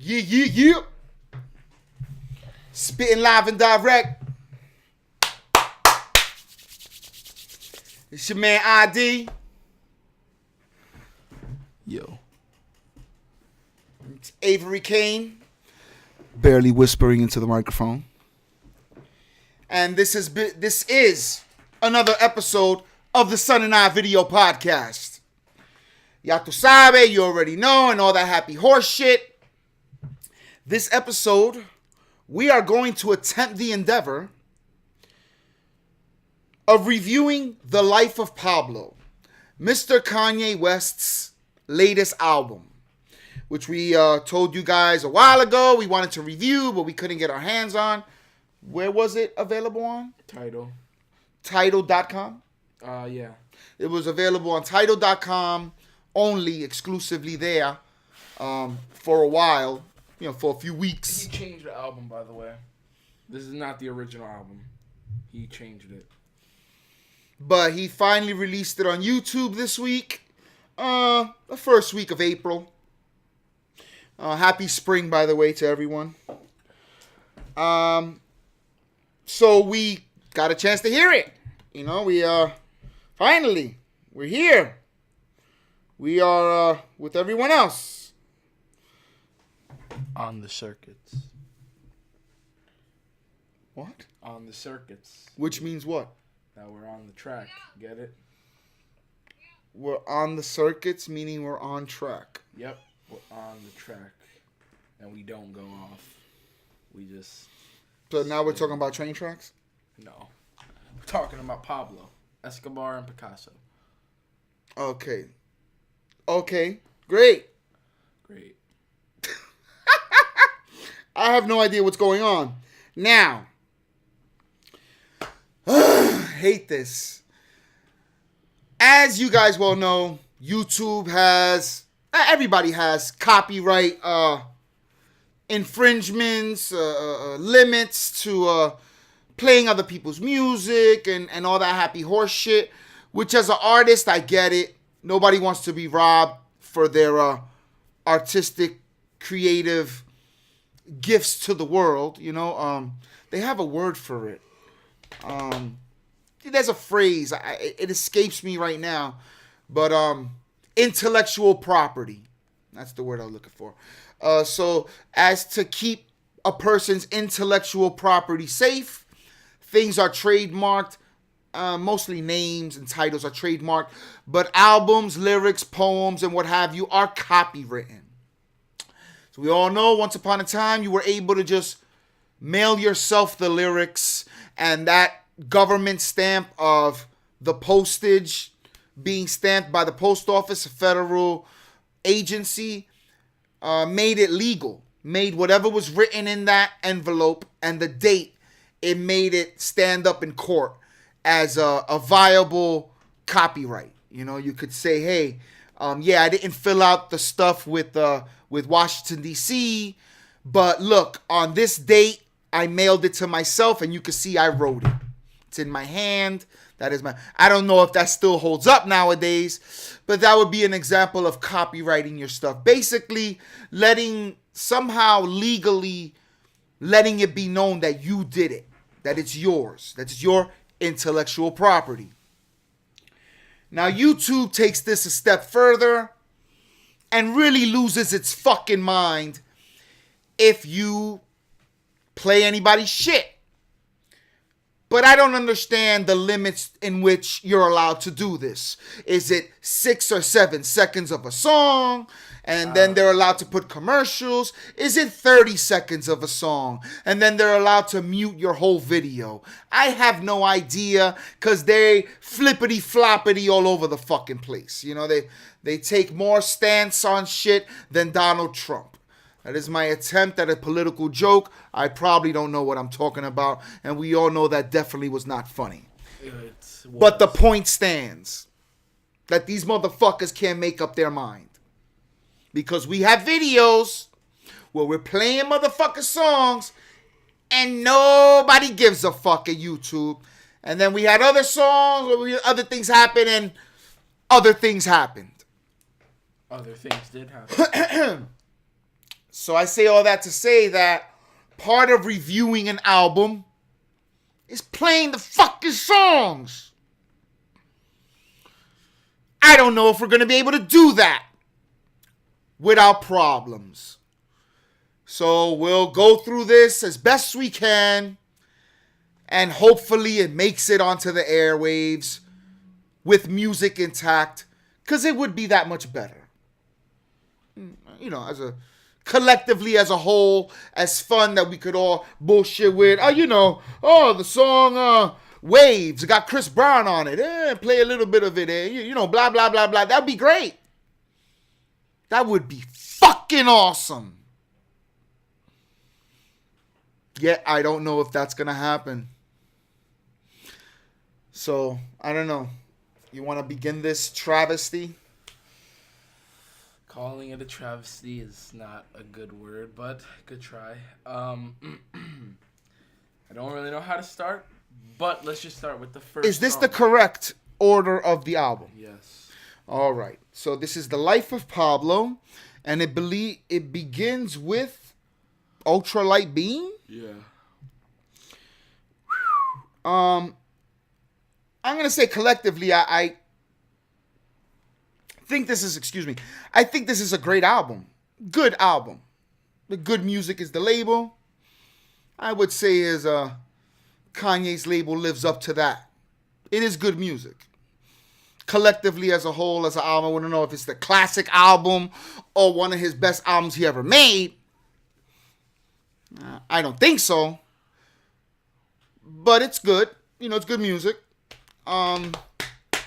Yeah. Spitting live and direct. It's your man ID. Yo. It's Avery Kane. Barely whispering into the microphone. And this is another episode of the Son and I Video Podcast. Ya tu sabe, you already know, and all that happy horse shit. This episode, we are going to attempt the endeavor of reviewing the life of pabLO, Mr. Kanye West's latest album, which we told you guys a while ago we wanted to review, but we couldn't get our hands on. Where was it available on? Tidal. Tidal.com? Yeah. It was available on Tidal.com only, exclusively there, for a while, for a few weeks. He changed the album, by the way. This is not the original album. He changed it. But he finally released it on YouTube this week. The first week of April. Happy spring, by the way, to everyone. So we got a chance to hear it. We finally, we're here. We are with everyone else. On the circuits. What? On the circuits. Which means what? That we're on the track. Get it? We're on the circuits, meaning we're on track. Yep. We're on the track. And we don't go off. We just... So now we're talking about train tracks? No. We're talking about pabLO, Escobar, and Picasso. Okay. Great. I have no idea what's going on. Now, hate this. As you guys well know, YouTube has, everybody has copyright infringements, limits to playing other people's music and all that happy horse shit, which as an artist, I get it. Nobody wants to be robbed for their artistic, creative gifts to the world, they have a word for it. There's a phrase, it escapes me right now, but intellectual property, that's the word I'm looking for. So as to keep a person's intellectual property safe, things are trademarked, mostly names and titles are trademarked, but albums, lyrics, poems, and what have you are copywritten. So we all know once upon a time you were able to just mail yourself the lyrics, and that government stamp of the postage being stamped by the post office, a federal agency, made it legal. Made whatever was written in that envelope and the date, it made it stand up in court as a viable copyright. You could say, hey, I didn't fill out the stuff with Washington, D.C., but look, on this date, I mailed it to myself, and you can see I wrote it. It's in my hand. That is I don't know if that still holds up nowadays, but that would be an example of copywriting your stuff. Basically, legally letting it be known that you did it, that it's yours, that it's your intellectual property. Now, YouTube takes this a step further and really loses its fucking mind if you play anybody's shit. But I don't understand the limits in which you're allowed to do this. Is it 6 or 7 seconds of a song? And then they're allowed to put commercials? Is it 30 seconds of a song? And then they're allowed to mute your whole video? I have no idea, because they flippity floppity all over the fucking place. They take more stance on shit than Donald Trump. That is my attempt at a political joke. I probably don't know what I'm talking about, and we all know that definitely was not funny. But the point stands that these motherfuckers can't make up their mind. Because we have videos where we're playing motherfucker songs and nobody gives a fuck at YouTube. And then we had other songs where other things happened and other things happened. Other things did happen. So I say all that to say that part of reviewing an album is playing the fucking songs. I don't know if we're going to be able to do that without problems. So we'll go through this as best we can, and hopefully it makes it onto the airwaves with music intact, because it would be that much better. You know, as a collectively as a whole, as fun that we could all bullshit with. The song Waves got Chris Brown on it. Play a little bit of it. Blah, blah, blah, blah. That'd be great. That would be fucking awesome. Yet I don't know if that's going to happen. So, I don't know. You want to begin this travesty? Calling it a travesty is not a good word, but good try. I don't really know how to start, but let's just start with the first Is this song. the correct order of the album? Yes. All right. So this is The Life of pabLO, and it begins with Ultralight Beam. Yeah. I'm going to say collectively, I think this is, I think this is a great album. Good album. The good music is the label. I would say Kanye's label lives up to that. It is good music. Collectively as a whole, as an album, I want to know if it's the classic album or one of his best albums he ever made. I don't think so. But it's good. It's good music.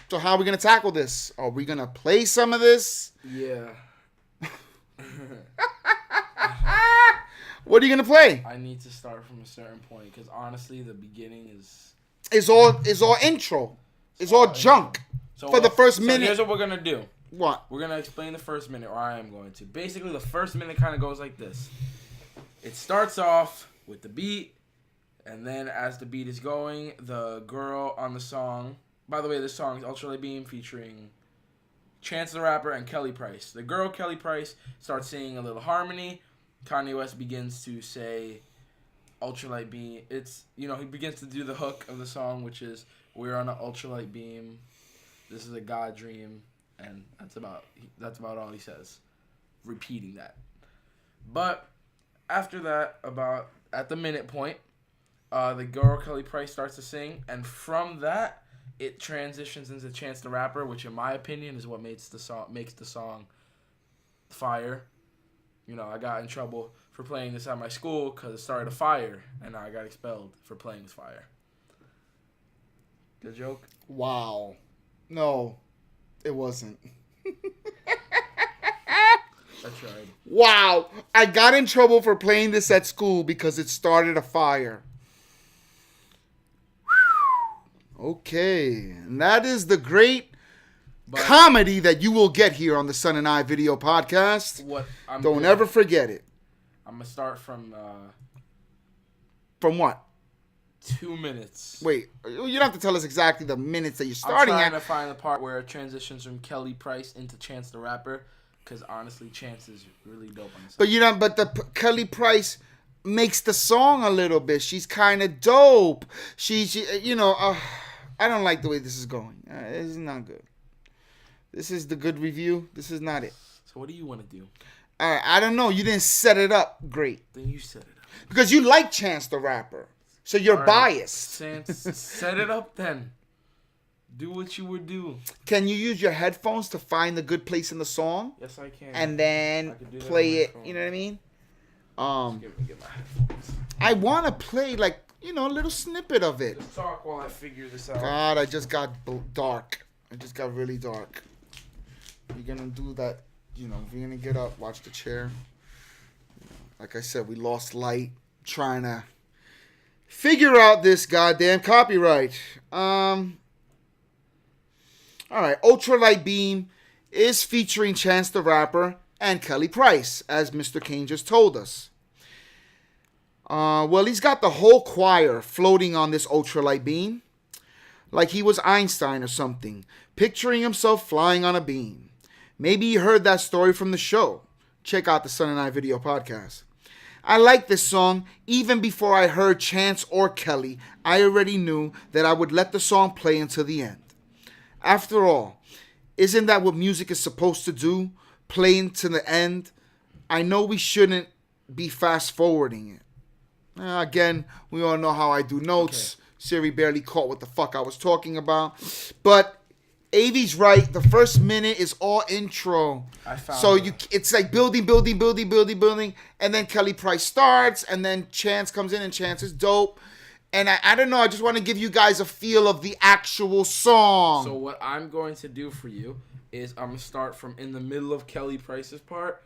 So how are we going to tackle this? Are we going to play some of this? Yeah. What are you going to play? I need to start from a certain point because honestly, the beginning is... It's all intro. It's all junk. So for the first minute. Here's what we're going to do. What? We're going to explain the first minute, or I am going to. Basically, the first minute kind of goes like this. It starts off with the beat, and then as the beat is going, the girl on the song... By the way, this song is Ultralight Beam featuring Chance the Rapper and Kelly Price. The girl, Kelly Price, starts singing a little harmony. Kanye West begins to say Ultralight Beam. He begins to do the hook of the song, which is, we're on an ultralight beam. This is a God dream. And that's about all he says. Repeating that. But after that, about at the minute point, the girl, Kelly Price, starts to sing. And from that, it transitions into Chance the Rapper, which in my opinion is what makes the song fire. I got in trouble for playing this at my school because it started a fire, and I got expelled for playing with fire. Good joke? Wow. No, it wasn't. I tried. Wow. I got in trouble for playing this at school because it started a fire. Okay, and that is the great comedy that you will get here on the Son and I video podcast. Don't ever forget it. I'm going to start from... From what? 2 minutes. Wait, you don't have to tell us exactly the minutes that you're starting at. I'm trying to find the part where it transitions from Kelly Price into Chance the Rapper, because honestly, Chance is really dope on the song. But the Kelly Price makes the song a little bit. She's kind of dope. I don't like the way this is going. This is not good. This is the good review. This is not it. So what do you want to do? All right, I don't know. You didn't set it up great. Then you set it up. Because you like Chance the Rapper. So you're biased. Chance, set it up then. Do what you would do. Can you use your headphones to find the good place in the song? Yes, I can. And then play it. You know what I mean? Get my headphones. I want to play a little snippet of it. Just talk while I figure this out. God, I just got dark. I just got really dark. You're going to do that, if you're going to get up, watch the chair. Like I said, we lost light trying to figure out this goddamn copyright. All right, Ultralight Beam is featuring Chance the Rapper and Kelly Price, as Mr. Kane just told us. Well, he's got the whole choir floating on this ultralight beam, like he was Einstein or something, picturing himself flying on a beam. Maybe he heard that story from the show. check out the Son and I Video Podcast. I like this song. Even before I heard Chance or Kelly, I already knew that I would let the song play until the end. After all, isn't that what music is supposed to do? Playing to the end? I know we shouldn't be fast forwarding it. Again, we all know how I do notes. Okay. Siri barely caught what the fuck I was talking about. But Avi's right. The first minute is all intro. It's like building, and then Kelly Price starts, and then Chance comes in, and Chance is dope. And I don't know. I just want to give you guys a feel of the actual song. So what I'm going to do for you is I'm gonna start from in the middle of Kelly Price's part.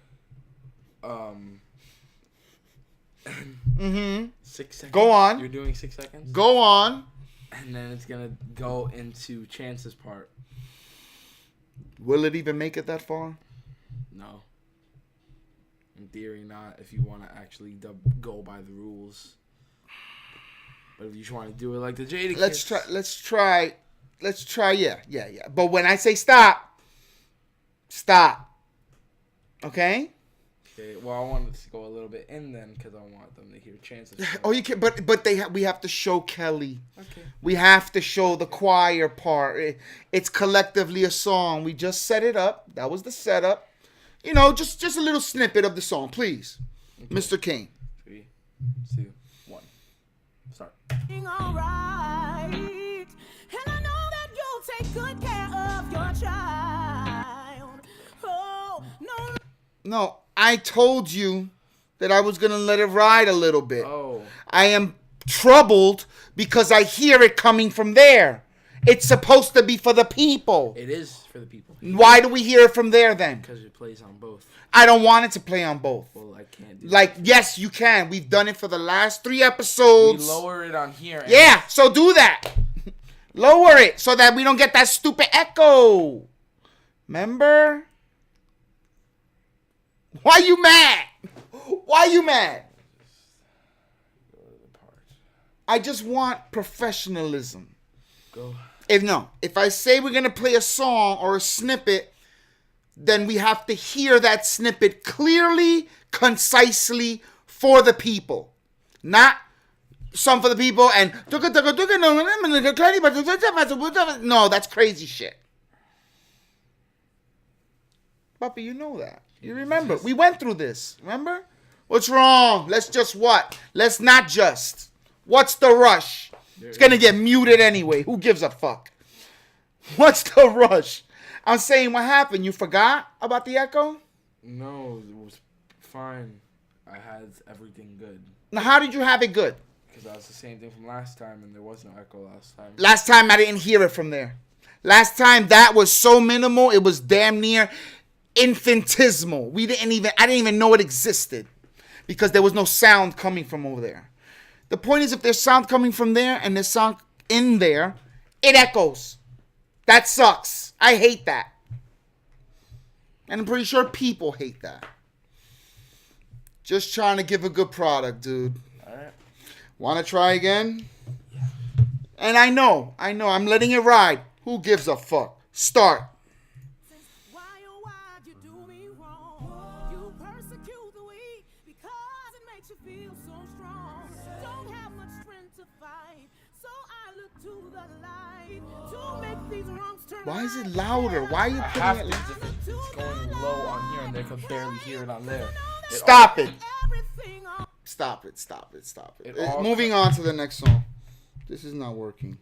6 seconds. Go on. You're doing 6 seconds. Go on. And then it's gonna go into Chance's part. Will it even make it that far? No. In theory, not. If you want to actually go by the rules. But if you just want to do it like the Jada Kids. Let's try. Yeah. But when I say stop. Okay? Okay. Well, I wanted to go a little bit in then because I want them to hear Chance's part. Oh, you can. But we have to show Kelly. Okay. We have to show the choir part. It's collectively a song. We just set it up. That was the setup. You know, just a little snippet of the song, please, okay. Mr. King. 3, 2, 1. Start. All right. And I know that you'll take good care of your child. Oh, no. No, I told you that I was going to let it ride a little bit. Oh. I am troubled because I hear it coming from there. It's supposed to be for the people. It is for the people. Why do we hear it from there then? Because it plays on both. I don't want it to play on both. Well, I can't do that. Yes, you can. We've done it for the last 3 episodes. We lower it on here. Yeah, so do that. Lower it so that we don't get that stupid echo. Remember? Why you mad? I just want professionalism. Go. If I say we're going to play a song or a snippet, then we have to hear that snippet clearly, concisely for the people. Not some for the people and no, that's crazy shit. Puppy, you know that. You remember. We went through this. Remember? What's wrong? Let's not just. What's the rush? It's going to get muted anyway. Who gives a fuck? What's the rush? I'm saying what happened. You forgot about the echo? No, it was fine. I had everything good. Now, how did you have it good? Because that was the same thing from last time, and there was no echo last time. Last time, I didn't hear it from there. Last time, that was so minimal, it was damn near infinitesimal. I didn't even know it existed because there was no sound coming from over there. The point is, if there's sound coming from there and there's sound in there, it echoes. That sucks. I hate that. And I'm pretty sure people hate that. Just trying to give a good product, dude. All right. Want to try again? Yeah. And I know. I'm letting it ride. Who gives a fuck? Start. Why is it louder? Why are you putting it louder? It's going low on here and they can barely hear it on there. Stop it. Moving on to the next song. This is not working.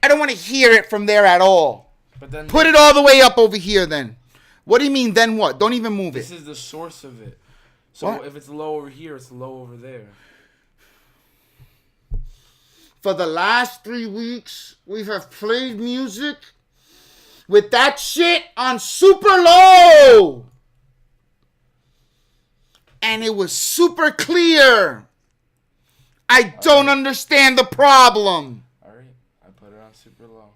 I don't want to hear it from there at all. But then put it all the way up over here then. What do you mean then what? Don't even move it. This is the source of it. So what? If it's low over here, it's low over there. For the last 3 weeks, we have played music with that shit on super low. And it was super clear. I don't understand the problem. All right. I put it on super low.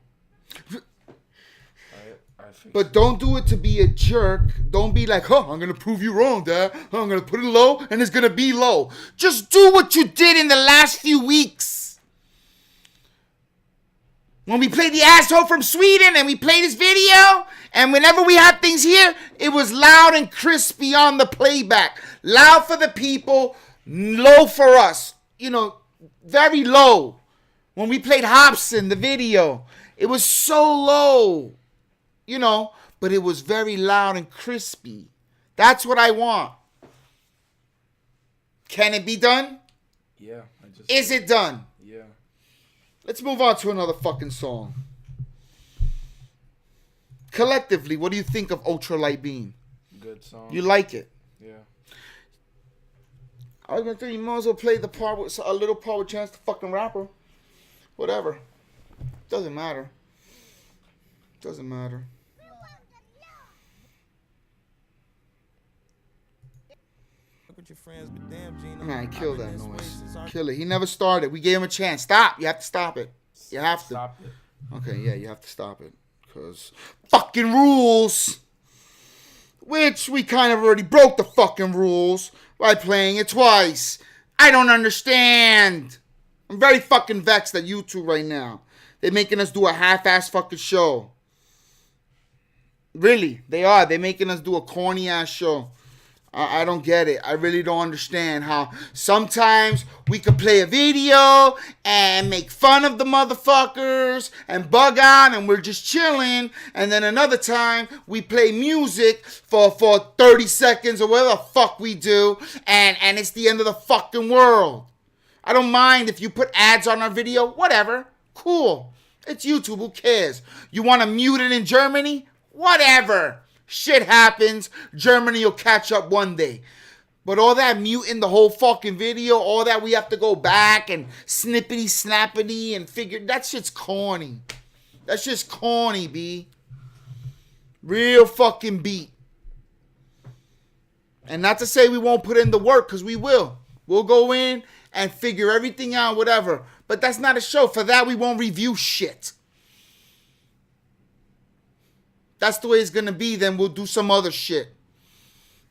But don't do it to be a jerk. Don't be like, I'm going to prove you wrong, Dad. I'm going to put it low and it's going to be low. Just do what you did in the last few weeks. When we played the asshole from Sweden and we played his video, and whenever we had things here, it was loud and crispy on the playback. Loud for the people, low for us. You know, very low. When we played Hobson, the video, it was so low, you know, but it was very loud and crispy. That's what I want. Can it be done? Yeah. Is it done? Yeah. Let's move on to another fucking song. Collectively, what do you think of Ultralight Beam? Good song. You like it? Yeah. I was gonna think you might as well play the part with a little part with Chance the fucking Rapper. Whatever. Doesn't matter. Doesn't matter. With your friends, but damn, Gina, Man, kill that I've been this noise. way since Kill it. He never started. We gave him a chance. Stop. You have to stop it. You have to. Stop it. Okay, yeah, you have to stop it. Because fucking rules. Which we kind of already broke the fucking rules by playing it twice. I don't understand. I'm very fucking vexed at YouTube right now. They're making us do a half-ass fucking show. Really, they are. They're making us do a corny-ass show. I don't get it. I really don't understand how sometimes we could play a video and make fun of the motherfuckers and bug out and we're just chilling. And then another time we play music for 30 seconds or whatever the fuck we do. And it's the end of the fucking world. I don't mind if you put ads on our video. Whatever. Cool. It's YouTube. Who cares? You want to mute it in Germany? Whatever. Shit happens. Germany will catch up one day. But all that muting the whole fucking video, all that we have to go back and snippety snappity and figure, that shit's corny. That's just corny, B. Real fucking beat. And not to say we won't put in the work, because we will. We'll go in and figure everything out, whatever. But that's not a show. For that, we won't review shit. That's the way it's going to be. Then we'll do some other shit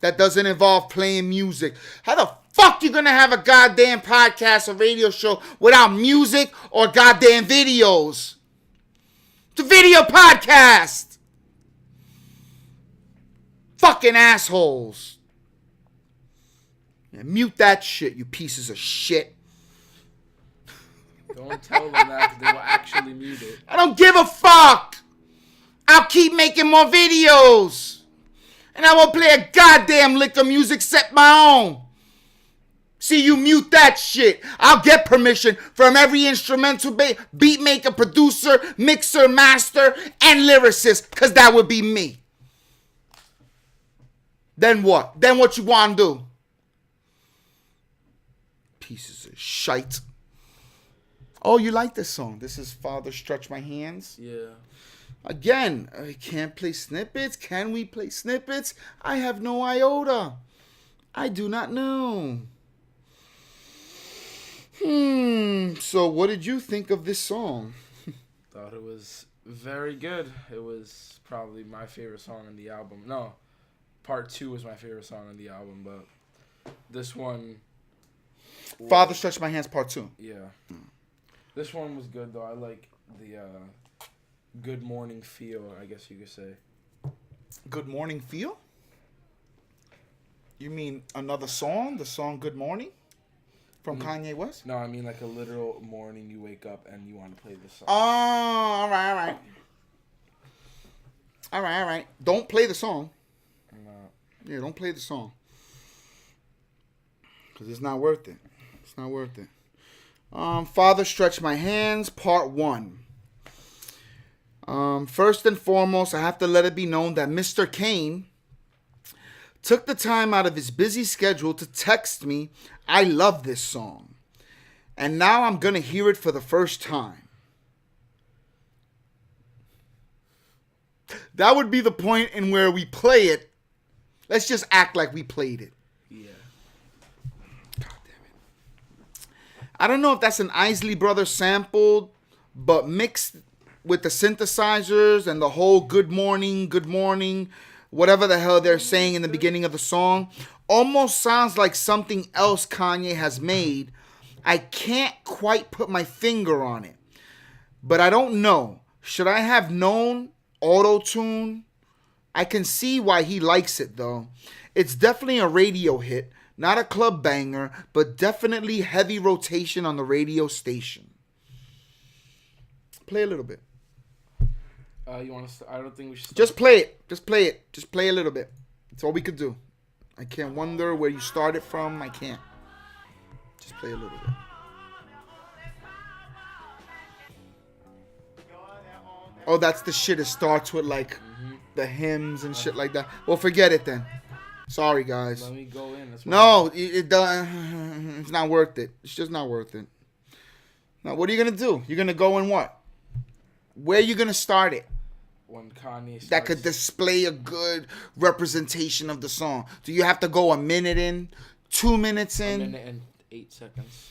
that doesn't involve playing music. How the fuck you going to have a goddamn podcast or radio show without music or goddamn videos? It's a video podcast. Fucking assholes. Yeah, mute that shit, you pieces of shit. Don't tell them that, 'cause they will actually mute it. I don't give a fuck. I'll keep making more videos. And I won't play a goddamn lick of music except my own. See, you mute that shit. I'll get permission from every instrumental beat maker, producer, mixer, master, and lyricist, because that would be me. Then what? Then what you want to do? Pieces of shite. Oh, you like this song? This is Father Stretch My Hands? Yeah. Again, I can't play snippets. Can we play snippets? I have no iota. I do not know. So what did you think of this song? Thought it was very good. It was probably my favorite song on the album. No, part 2 was my favorite song on the album, but this one... Father Stretch My Hands Part 2. Yeah. This one was good, though. I like the good morning feel, I guess you could say. Good Morning Feel? You mean another song? The song Good Morning? From Kanye West? No, I mean like a literal morning you wake up and you want to play this song. Oh, all right. All right. Don't play the song. No. Yeah, don't play the song. Because it's not worth it. It's not worth it. Father Stretch My Hands, Part 1. First and foremost, I have to let it be known that Mr. Kane took the time out of his busy schedule to text me, I love this song. And now I'm going to hear it for the first time. That would be the point in where we play it. Let's just act like we played it. Yeah. God damn it. I don't know if that's an Isley Brothers sampled, but mixed with the synthesizers and the whole good morning, whatever the hell they're saying in the beginning of the song, almost sounds like something else Kanye has made. I can't quite put my finger on it. But I don't know. Should I have known auto-tune? I can see why he likes it, though. It's definitely a radio hit. Not a club banger, but definitely heavy rotation on the radio station. Play a little bit. You want to? I don't think we should. Just play it. Just play it. Just play a little bit. That's all we could do. I can't wonder where you started from. I can't. Just play a little bit. Oh, that's the shit. It starts with like the hymns and shit like that. Well, forget it then. Sorry, guys. Let me go in. No, it's not worth it. It's just not worth it. Now, what are you gonna do? You're gonna go in what? Where are you gonna start it? When Kanye starts. That could display a good representation of the song. Do you have to go a minute in, 2 minutes in? A minute and 8 seconds.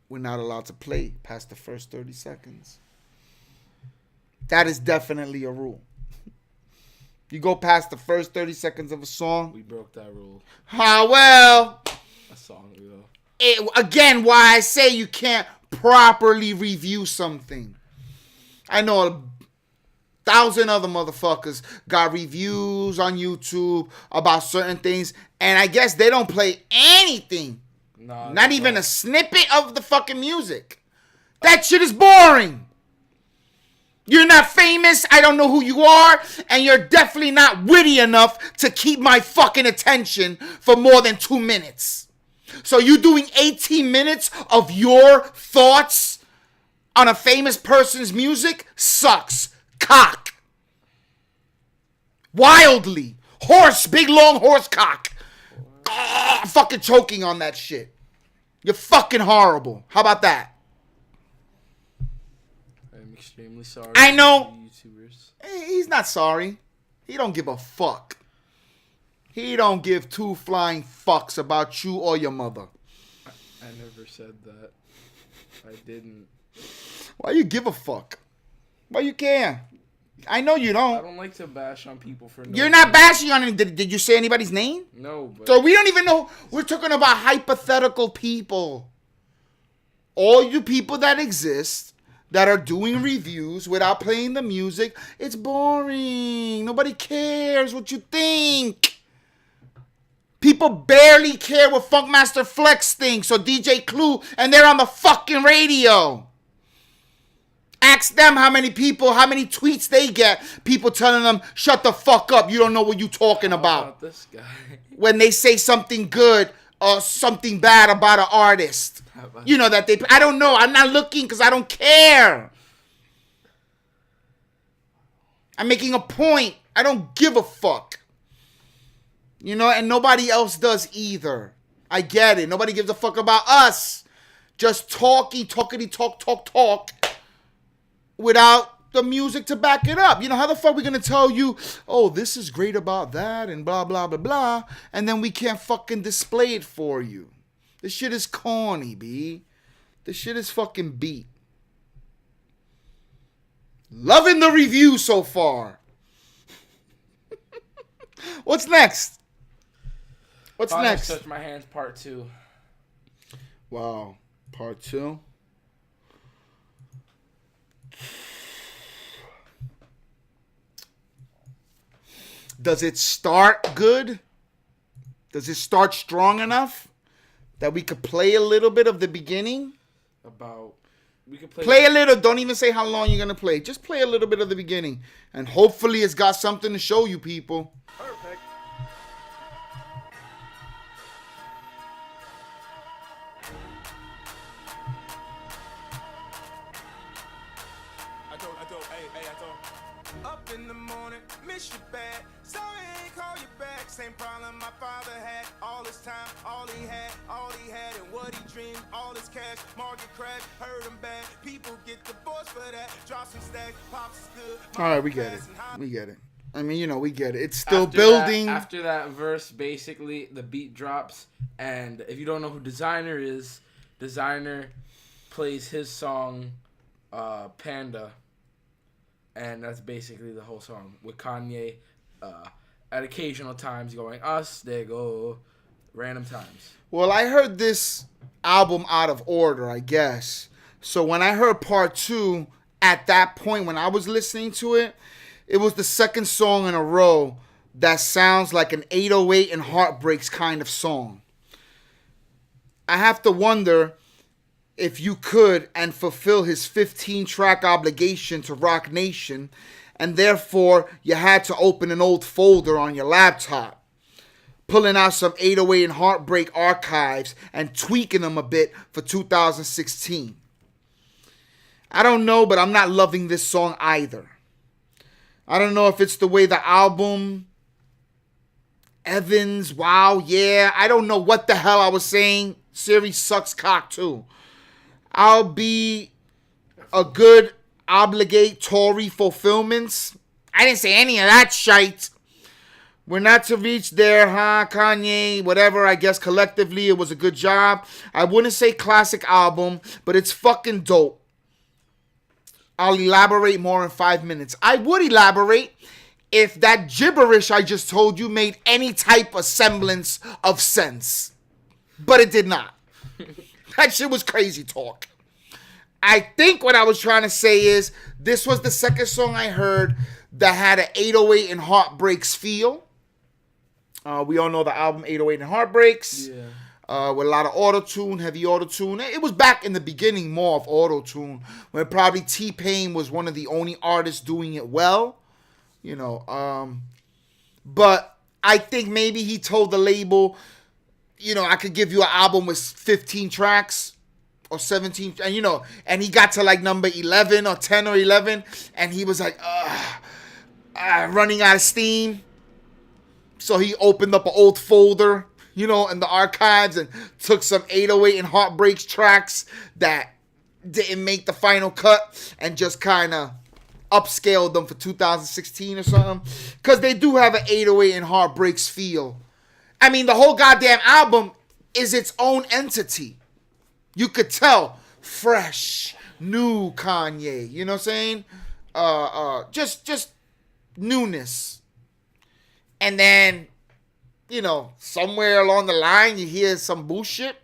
We're not allowed to play past the first 30 seconds. That is definitely a rule. You go past the first 30 seconds of a song. We broke that rule. Ah, well. A song ago. Again, why I say you can't properly review something. I know 1,000 other motherfuckers got reviews on YouTube about certain things, and I guess they don't play anything. No, not even a snippet of the fucking music. That shit is boring. You're not famous, I don't know who you are, and you're definitely not witty enough to keep my fucking attention for more than 2 minutes. So you doing 18 minutes of your thoughts on a famous person's music sucks. Cock. Wildly. Horse, big long horse cock. I'm fucking choking on that shit. You're fucking horrible. How about that? I'm extremely sorry. I know. YouTubers. He's not sorry. He don't give a fuck. He don't give 2 flying fucks about you or your mother. I never said that. I didn't. Why you give a fuck? Why you care? I know you I don't. don't like to bash on people for no You're not reason. bashing on him. Did you say anybody's name? No, but So we don't even know. We're talking about hypothetical people. All you people that exist that are doing reviews without playing the music, it's boring. Nobody cares what you think. People barely care what Funkmaster Flex thinks or DJ Clue, and they're on the fucking radio. Ask them how many tweets they get. People telling them, shut the fuck up. You don't know what you talking How about. about this guy? When they say something good or something bad about an artist. How about You know that they... I don't know. I'm not looking because I don't care. I'm making a point. I don't give a fuck. You know, and nobody else does either. I get it. Nobody gives a fuck about us. Just talk, without the music to back it up. You know, how the fuck we gonna tell you, oh, this is great about that and blah, blah, blah, blah, and then we can't fucking display it for you. This shit is corny, B. This shit is fucking beat. Loving the review so far. What's next? What's Father next? Touch My Hands Part 2. Wow. Part 2. Does it start good? Does it start strong enough that we could play a little bit of the beginning? We could play. Play a little. Don't even say how long you're going to play. Just play a little bit of the beginning. And hopefully it's got something to show you people. Perfect. Up in the morning, miss you bad. Sorry I ain't call you back. Same problem my father had. All his time, all he had, and what he dreamed. All his cash, market crash, hurt him bad. People get divorced for that. Drop some stacks, pops is good. All right, we get it. We get it. I mean, you know, we get it. It's still building. After that verse, basically, the beat drops. And if you don't know who Designer is, Designer plays his song, Panda. And that's basically the whole song. With Kanye, at occasional times going, us, they go, random times. Well, I heard this album out of order, I guess. So when I heard part 2, at that point when I was listening to it, it was the second song in a row that sounds like an 808 and Heartbreaks kind of song. I have to wonder if you could and fulfill his 15-track obligation to Rock Nation, and therefore you had to open an old folder on your laptop, pulling out some 808 and Heartbreak archives and tweaking them a bit for 2016. I don't know, but I'm not loving this song either. I don't know if it's the way the album, Evans, wow, yeah, I don't know what the hell I was saying. Series sucks cock too. I'll be a good obligatory fulfillments. I didn't say any of that shite. We're not to reach there, huh, Kanye? Whatever, I guess collectively it was a good job. I wouldn't say classic album, but it's fucking dope. I'll elaborate more in 5 minutes. I would elaborate if that gibberish I just told you made any type of semblance of sense. But it did not. That shit was crazy talk. I think what I was trying to say is this was the second song I heard that had an 808 and Heartbreaks feel. We all know the album 808 and Heartbreaks. Yeah. With a lot of auto-tune, heavy auto-tune. It was back in the beginning more of auto-tune, when probably T-Pain was one of the only artists doing it well. You know, but I think maybe he told the label, you know, I could give you an album with 15 tracks or 17, and you know, and he got to like number 11 or 10 or 11, and he was like, running out of steam. So he opened up an old folder, you know, in the archives, and took some 808 and Heartbreaks tracks that didn't make the final cut and just kind of upscaled them for 2016 or something. Because they do have an 808 and Heartbreaks feel. I mean, the whole goddamn album is its own entity. You could tell. Fresh, new Kanye. You know what I'm saying? Just newness. And then, you know, somewhere along the line, you hear some bullshit.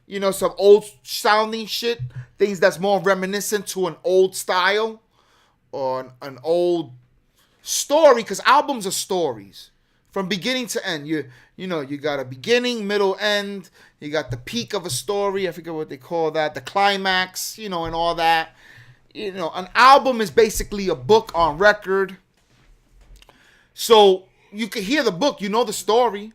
You know, some old sounding shit. Things that's more reminiscent to an old style or an old story. Because albums are stories. From beginning to end. You know, you got a beginning, middle, end. You got the peak of a story. I forget what they call that. The climax, you know, and all that. You know, an album is basically a book on record. So you can hear the book, you know the story.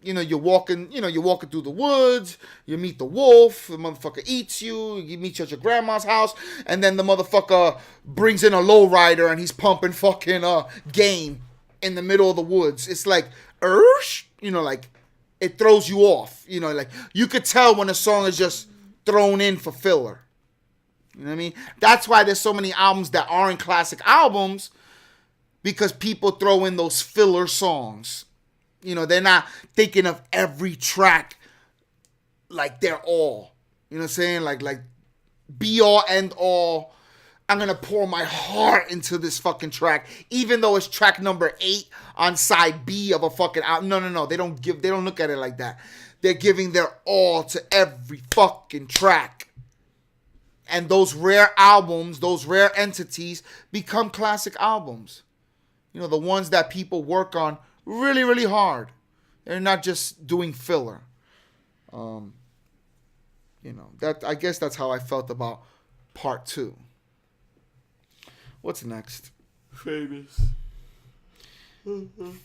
You know, you're walking through the woods, you meet the wolf, the motherfucker eats you, you meet you at your grandma's house, and then the motherfucker brings in a lowrider and he's pumping fucking game in the middle of the woods. It's like, you know, like, it throws you off. You know, like, you could tell when a song is just thrown in for filler. You know what I mean? That's why there's so many albums that aren't classic albums, because people throw in those filler songs. You know, they're not thinking of every track like they're all. You know what I'm saying? Like be all, end all. I'm going to pour my heart into this fucking track, even though it's track number 8 on side B of a fucking album. No. They don't look at it like that. They're giving their all to every fucking track. And those rare albums, those rare entities become classic albums. You know, the ones that people work on really, really hard. They're not just doing filler. You know, that, I guess that's how I felt about part 2. What's next? Famous.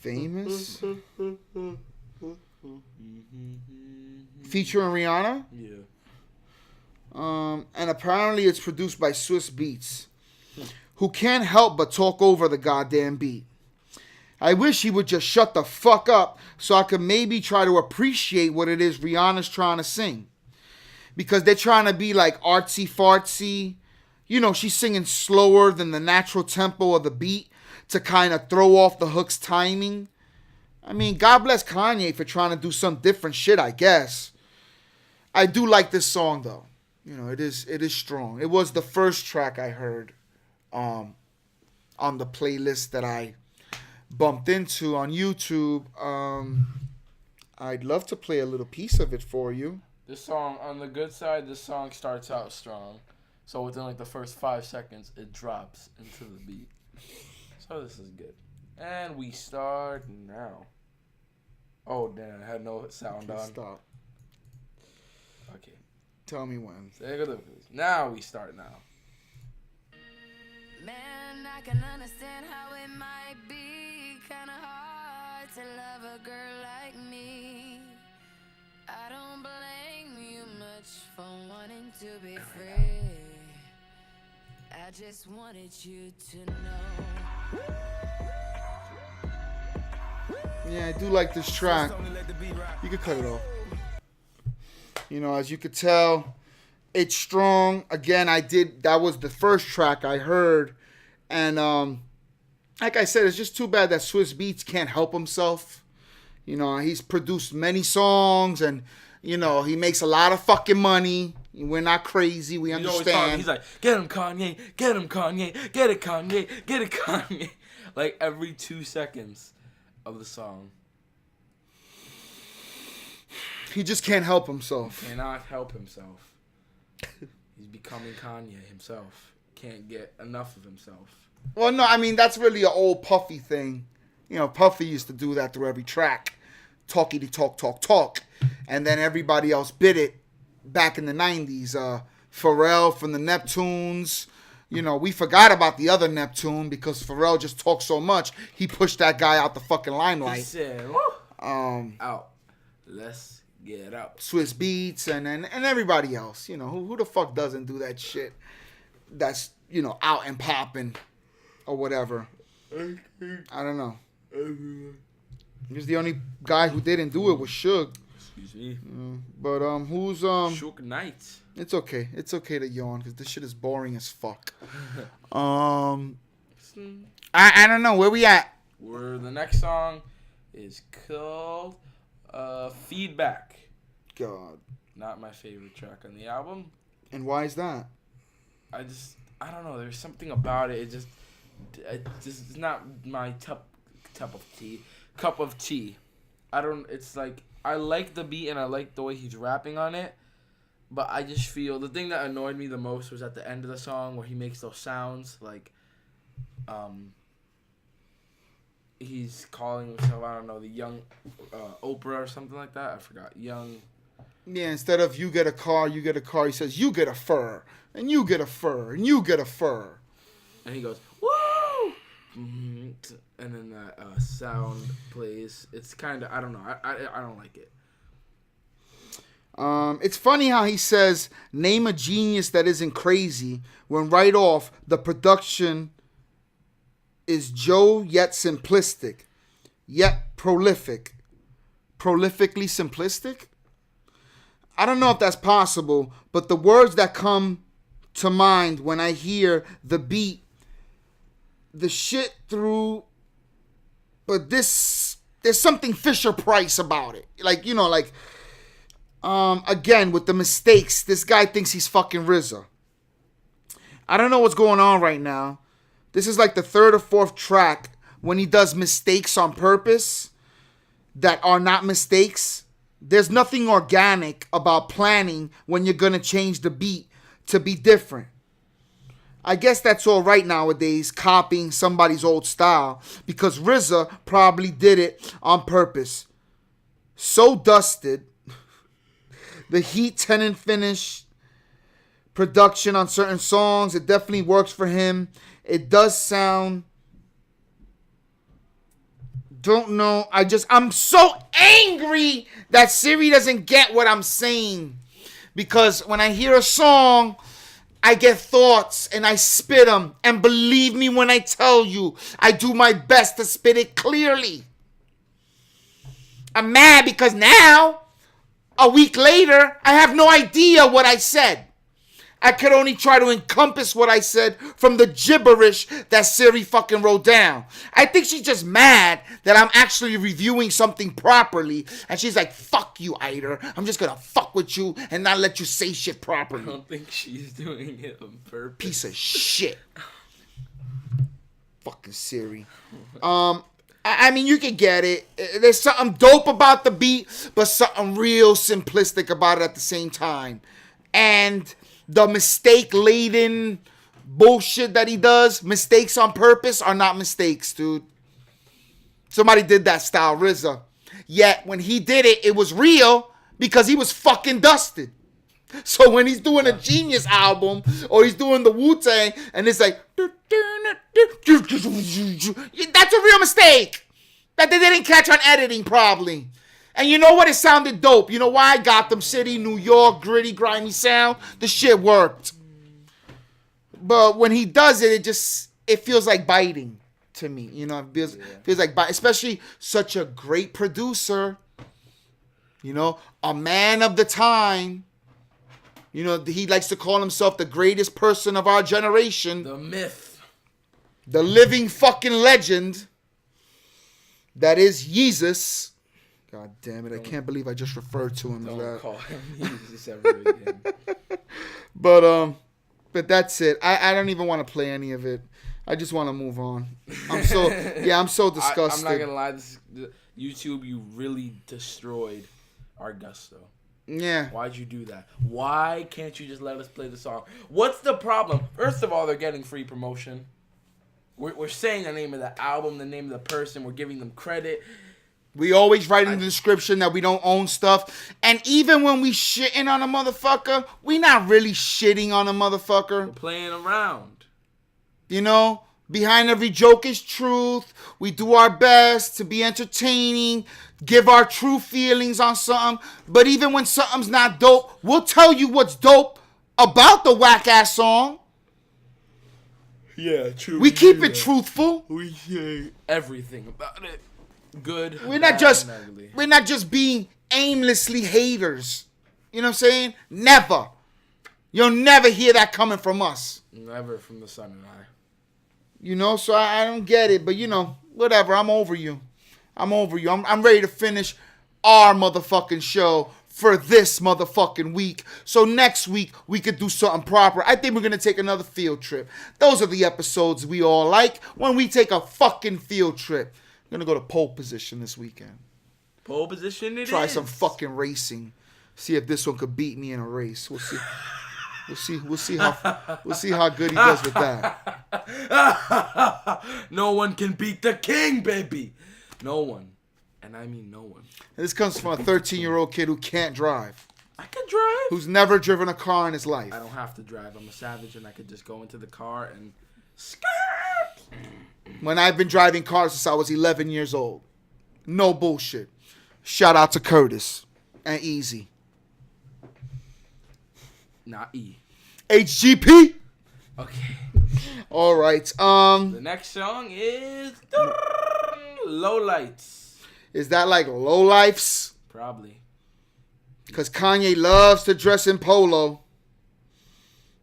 Famous? Featuring Rihanna? Yeah. And apparently it's produced by Swiss Beats, who can't help but talk over the goddamn beat. I wish he would just shut the fuck up so I could maybe try to appreciate what it is Rihanna's trying to sing. Because they're trying to be like artsy fartsy. You know, she's singing slower than the natural tempo of the beat to kind of throw off the hook's timing. I mean, God bless Kanye for trying to do some different shit, I guess. I do like this song though. You know, it is strong. It was the first track I heard on the playlist that I bumped into on YouTube. I'd love to play a little piece of it for you. This song, on the good side, this song starts out strong. So within like the first 5 seconds, it drops into the beat. So this is good. And we start now. Oh, damn. I had no sound on. Stop. Okay. Tell me when. Now we start now. Man, I can understand how it might be kinda hard to love a girl like me. I don't blame you much for wanting to be free. I just wanted you to know. Yeah, I do like this track. You could cut it off. You know, as you could tell, it's strong. Again, that was the first track I heard. And like I said, it's just too bad that Swiss Beats can't help himself. You know, he's produced many songs and, you know, he makes a lot of fucking money. We're not crazy. We understand. He's like, get him, Kanye. Get him, Kanye. Get it, Kanye. Get it, Kanye. Like every 2 seconds of the song. He just can't help himself. He cannot help himself. He's becoming Kanye himself. Can't get enough of himself. Well, no, I mean, that's really an old Puffy thing. You know, Puffy used to do that through every track. Talky talk, talk, talk. And then everybody else bit it back in the 90s. Pharrell from the Neptunes. You know, we forgot about the other Neptune because Pharrell just talked so much. He pushed that guy out the fucking limelight. He said, out. Let's get out. Swiss Beats and everybody else. You know, who the fuck doesn't do that shit? That's, you know, out and popping or whatever. I don't know. Because the only guy who didn't do it was Suge. Excuse me. But who's Suge Knight. It's okay. It's okay to yawn because this shit is boring as fuck. I don't know where we at. The next song is called Feedback. God. Not my favorite track on the album. And why is that? I don't know. There's something about it. It's just not my cup of tea. It's like, I like the beat and I like the way he's rapping on it. But I just feel, the thing that annoyed me the most was at the end of the song where he makes those sounds like, he's calling himself, I don't know, the young Oprah or something like that. I forgot. Young. Yeah, instead of you get a car, he says you get a fur. And you get a fur. And you get a fur. And he goes, woo! And then that sound plays. It's kind of, I don't know. I don't like it. It's funny how he says, name a genius that isn't crazy, when right off, the production is Joe yet simplistic, yet prolific. Prolifically simplistic? I don't know if that's possible, but the words that come to mind when I hear the beat, the shit through, but there's something Fisher-Price about it. Like, you know, like, again, with the mistakes, this guy thinks he's fucking RZA. I don't know what's going on right now. This is like the third or fourth track when he does mistakes on purpose that are not mistakes. There's nothing organic about planning when you're going to change the beat to be different. I guess that's all right nowadays, copying somebody's old style, because RZA probably did it on purpose. So dusted. The heat tenant finish production on certain songs, it definitely works for him. It does sound, don't know. I'm so angry that Siri doesn't get what I'm saying. Because when I hear a song, I get thoughts and I spit them. And believe me when I tell you, I do my best to spit it clearly. I'm mad because now, a week later, I have no idea what I said. I could only try to encompass what I said from the gibberish that Siri fucking wrote down. I think she's just mad that I'm actually reviewing something properly. And she's like, fuck you, Eider. I'm just gonna fuck with you and not let you say shit properly. I don't think she's doing it on purpose. Piece of shit. Fucking Siri. I mean, you can get it. There's something dope about the beat, but something real simplistic about it at the same time. And the mistake-laden bullshit that he does, mistakes on purpose, are not mistakes, dude. Somebody did that style, RZA. Yet, when he did it, it was real because he was fucking dusted. So when he's doing a Genius album, or he's doing the Wu-Tang, and it's like, that's a real mistake that they didn't catch on editing, probably. And you know what? It sounded dope. You know why? Gotham City, New York, gritty, grimy sound. The shit worked. But when he does it, it feels like biting to me. You know, it feels like biting. Especially such a great producer. You know, a man of the time. You know, he likes to call himself the greatest person of our generation. The myth. The living fucking legend. That is Jesus. God damn it. I can't believe I just referred to him as that. Don't call him Jesus ever again. But that's it. I don't even want to play any of it. I just want to move on. I'm so disgusted. I'm not going to lie. YouTube, you really destroyed our gusto. Yeah. Why'd you do that? Why can't you just let us play the song? What's the problem? First of all, they're getting free promotion. We're saying the name of the album, the name of the person. We're giving them credit. We always write in the description that we don't own stuff. And even when we shitting on a motherfucker, we not really shitting on a motherfucker. We're playing around. You know? Behind every joke is truth. We do our best to be entertaining, give our true feelings on something. But even when something's not dope, we'll tell you what's dope about the whack-ass song. Yeah, true. We keep it truthful. We say everything about it. Good. We're not just being aimlessly haters. You know what I'm saying? Never. You'll never hear that coming from us. Never from the sun and I. You know, so I don't get it. But, you know, whatever. I'm over you. I'm ready to finish our motherfucking show for this motherfucking week. So next week, we could do something proper. I think we're going to take another field trip. Those are the episodes we all like when we take a fucking field trip. I'm going to go to pole position this weekend. Pole position it Try is. some fucking racing. See if this one could beat me in a race. We'll see. We'll see how good he does with that. No one can beat the king, baby. No one. And I mean no one. And this comes from a 13-year-old kid who can't drive. I can drive. Who's never driven a car in his life. I don't have to drive. I'm a savage and I could just go into the car and skirt. When I've been driving cars since I was 11 years old. No bullshit. Shout out to Curtis and Easy. Not E. HGP. Okay. All right. The next song is Low Lights. Is that like Lowlifes? Probably. Because Kanye loves to dress in polo.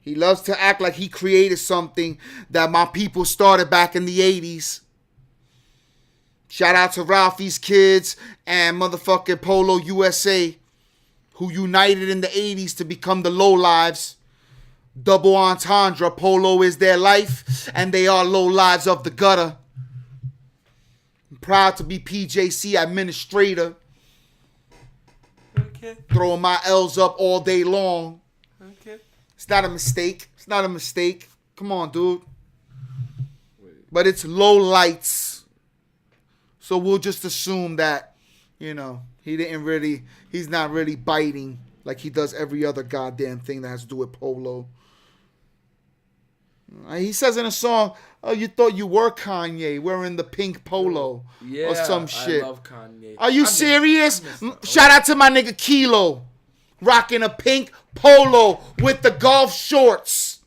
He loves to act like he created something that my people started back in the 80s. Shout out to Ralphie's Kids and motherfucking Polo USA, who united in the 80s to become the Lowlives. Double entendre, polo is their life, and they are low lives of the gutter. I'm proud to be PJC administrator. Okay. Throwing my L's up all day long. Okay. It's not a mistake. It's not a mistake. Come on, dude. But it's low lights. So we'll just assume that, you know, he's not really biting like he does every other goddamn thing that has to do with polo. He says in a song, "Oh, you thought you were Kanye wearing the pink polo," or some shit. I love Kanye. Are you serious? Shout out to my nigga Kilo, rocking a pink polo with the golf shorts.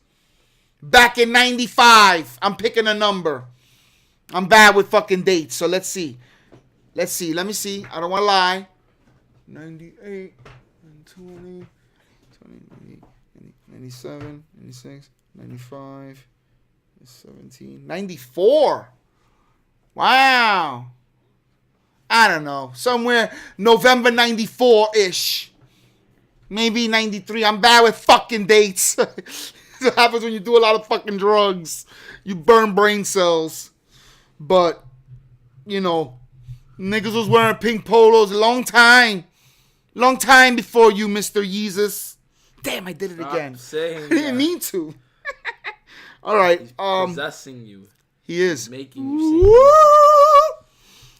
Back in '95, I'm picking a number. I'm bad with fucking dates, so let's see. Let me see. I don't want to lie. 98, 20, 97, 96. 95, 17, 94. Wow. I don't know. Somewhere November 94-ish. Maybe 93. I'm bad with fucking dates. What happens when you do a lot of fucking drugs. You burn brain cells. But you know, niggas was wearing pink polos a long time before you, Mr. Yeezus. Damn, I did it again. Saying I didn't mean to. All right. He's possessing you. He is Making you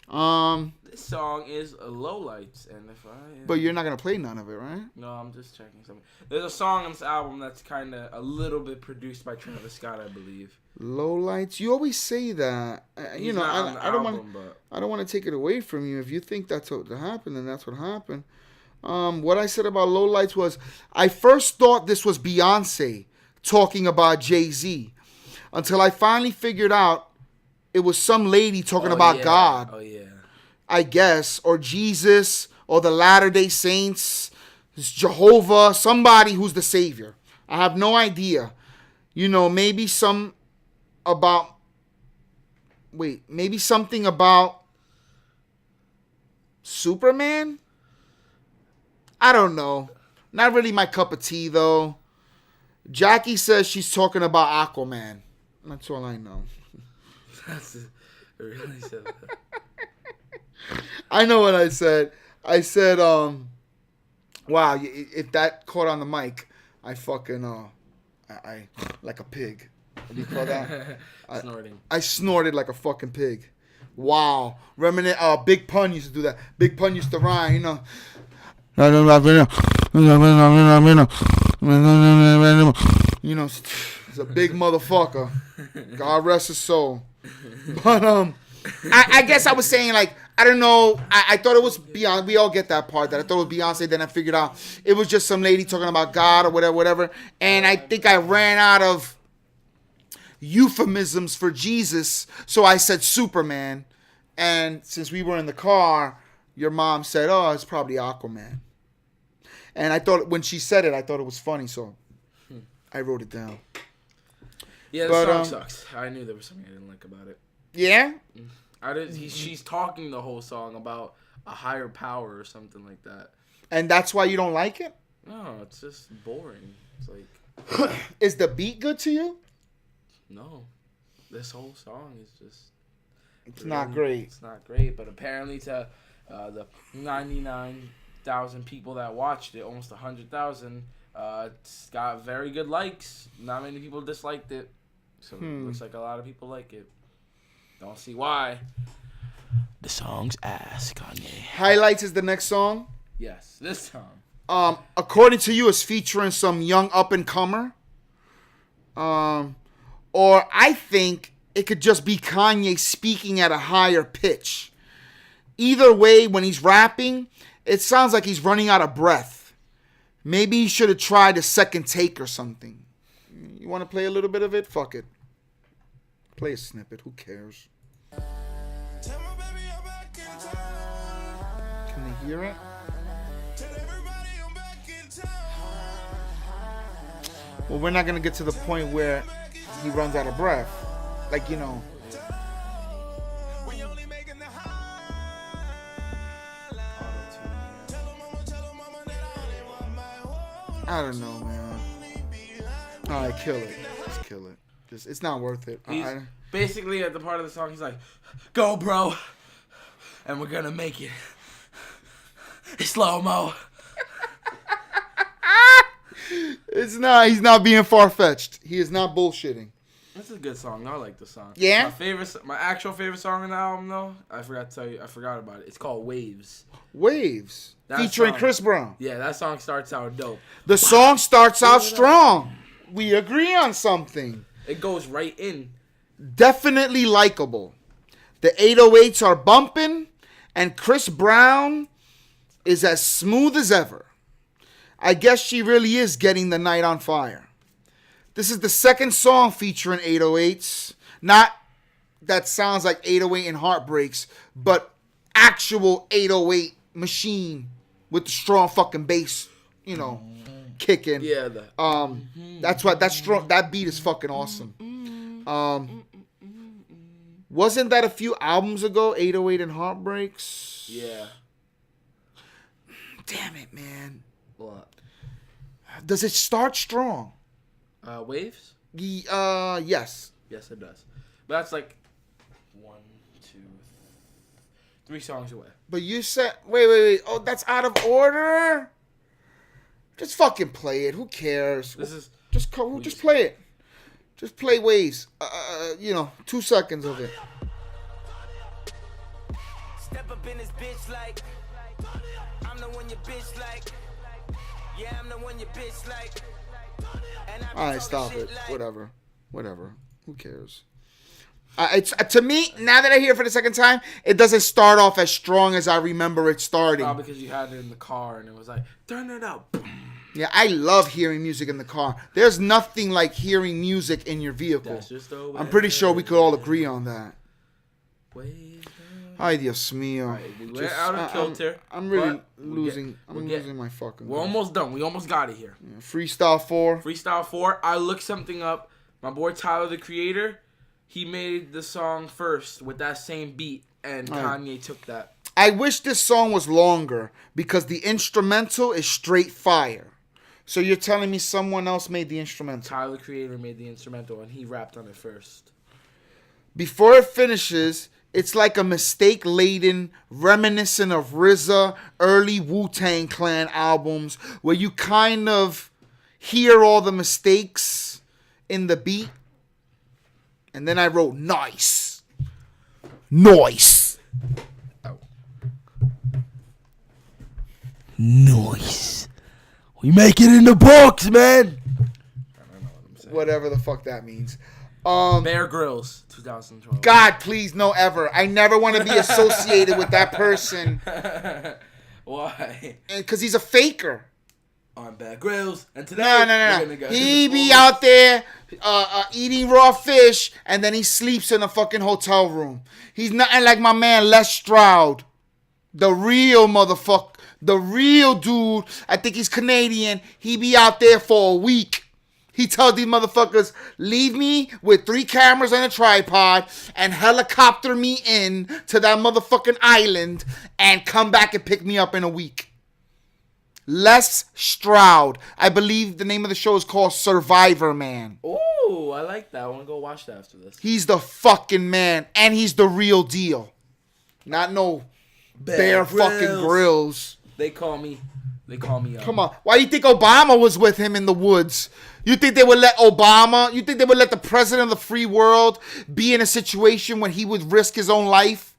sing. This song is Lowlights, and if I... But you're not gonna play none of it, right? No, I'm just checking something. There's a song on this album that's kind of a little bit produced by Travis Scott, I believe. Lowlights. You always say that. You know, I don't want to take it away from you. If you think that's what happened, then that's what happened. What I said about Lowlights was I first thought this was Beyonce talking about Jay-Z until I finally figured out it was some lady talking about God. Oh, yeah. I guess, or Jesus, or the Latter-day Saints, Jehovah, somebody who's the savior. I have no idea. You know, maybe something about Superman? I don't know. Not really my cup of tea, though. Jackie says she's talking about Aquaman. That's all I know. Really said that. I know what I said. I said, wow, if that caught on the mic, I fucking, I like a pig. What do you call that? Snorting. I snorted like a fucking pig. Wow. Big Pun used to do that. Big Pun used to rhyme, you know. You know, he's a big motherfucker. God rest his soul. But, I guess I was saying, like, I don't know. I thought it was Beyonce. We all get that part. That I thought it was Beyonce. Then I figured out it was just some lady talking about God or whatever. And I think I ran out of euphemisms for Jesus. So I said Superman. And since we were in the car, your mom said, oh, it's probably Aquaman. And I thought when she said it, I thought it was funny. So I wrote it down. Yeah, the song sucks. I knew there was something I didn't like about it. Yeah? She's talking the whole song about a higher power or something like that. And that's why you don't like it? No, it's just boring. It's like... Is the beat good to you? No. This whole song is just... It's really not great. It's not great, but apparently to the 99,000 people that watched it, almost 100,000, it's got very good likes. Not many people disliked it. So it looks like a lot of people like it. Don't see why. The song's ass, Kanye. Highlights is the next song? Yes, this song. According to you, it's featuring some young up-and-comer. Or I think it could just be Kanye speaking at a higher pitch. Either way, when he's rapping, it sounds like he's running out of breath. Maybe he should have tried a second take or something. You want to play a little bit of it? Fuck it. Play a snippet. Who cares? Can they hear it? Well, we're not going to get to the point where he runs out of breath. Like, you know. I don't know, man. Alright, kill it. Just kill it. It's not worth it. He's basically at the part of the song, he's like, go, bro. And we're going to make it. Slow-mo. It's not. He's not being far-fetched. He is not bullshitting. That's a good song. I like the song. Yeah? My actual favorite song on the album, though, I forgot to tell you. I forgot about it. It's called Waves. Waves. Featuring Chris Brown. Yeah, that song starts out dope. The song starts out strong. We agree on something. It goes right in. Definitely likable. The 808s are bumping, and Chris Brown is as smooth as ever. I guess she really is getting the night on fire. This is the second song featuring 808s. Not that sounds like 808 and Heartbreaks, but actual 808 machine with the strong fucking bass, you know, kicking. Yeah. That's what that's strong. That beat is fucking awesome. Wasn't that a few albums ago? 808 and Heartbreaks. Yeah. Damn it, man. What? Does it start strong? Waves? Yes. Yes, it does. But that's like 1, 2, 3 songs away. But you said, wait. Oh, that's out of order? Just fucking play it. Who cares? Just play it. Just play Waves. 2 seconds of it. Step up in this bitch like I'm the one your bitch like. Yeah, I'm the one your bitch like. Alright, stop it. Whatever. Who cares? To me, now that I hear it for the second time, it doesn't start off as strong as I remember it starting. Probably because you had it in the car and it was like, turn it up. Yeah, I love hearing music in the car. There's nothing like hearing music in your vehicle. I'm pretty sure we could all agree on that. Ay, Dios mío. Right, we went out of kilter. I'm really losing. I'm losing my fucking. We're almost done. We almost got it here. Yeah, Freestyle 4. Freestyle 4. I looked something up. My boy Tyler, the Creator, he made the song first with that same beat, and Kanye took that. I wish this song was longer because the instrumental is straight fire. So you're telling me someone else made the instrumental? Tyler, the Creator, made the instrumental, and he rapped on it first. Before it finishes, it's like a mistake-laden, reminiscent of RZA, early Wu-Tang Clan albums, where you kind of hear all the mistakes in the beat. And then I wrote, nice. Noise. Oh. Noise. We make it in the books, man. I don't know what I'm saying. Whatever the fuck that means. Bear Grylls, 2012. God, please, no ever. I never want to be associated with that person. Why? Because he's a faker. On Bear Grylls. And today, No. He be out there eating raw fish, and then he sleeps in a fucking hotel room. He's nothing like my man Les Stroud. The real motherfucker. The real dude. I think he's Canadian. He be out there for a week. He tells these motherfuckers, leave me with 3 cameras and a tripod and helicopter me in to that motherfucking island and come back and pick me up in a week. Les Stroud. I believe the name of the show is called Survivor Man. Ooh, I like that. I want to go watch that after this. He's the fucking man, and he's the real deal. Not no Bear fucking Grylls. They call me. Come on. Why do you think Obama was with him in the woods? You think they would let Obama, you think they would let the president of the free world be in a situation when he would risk his own life?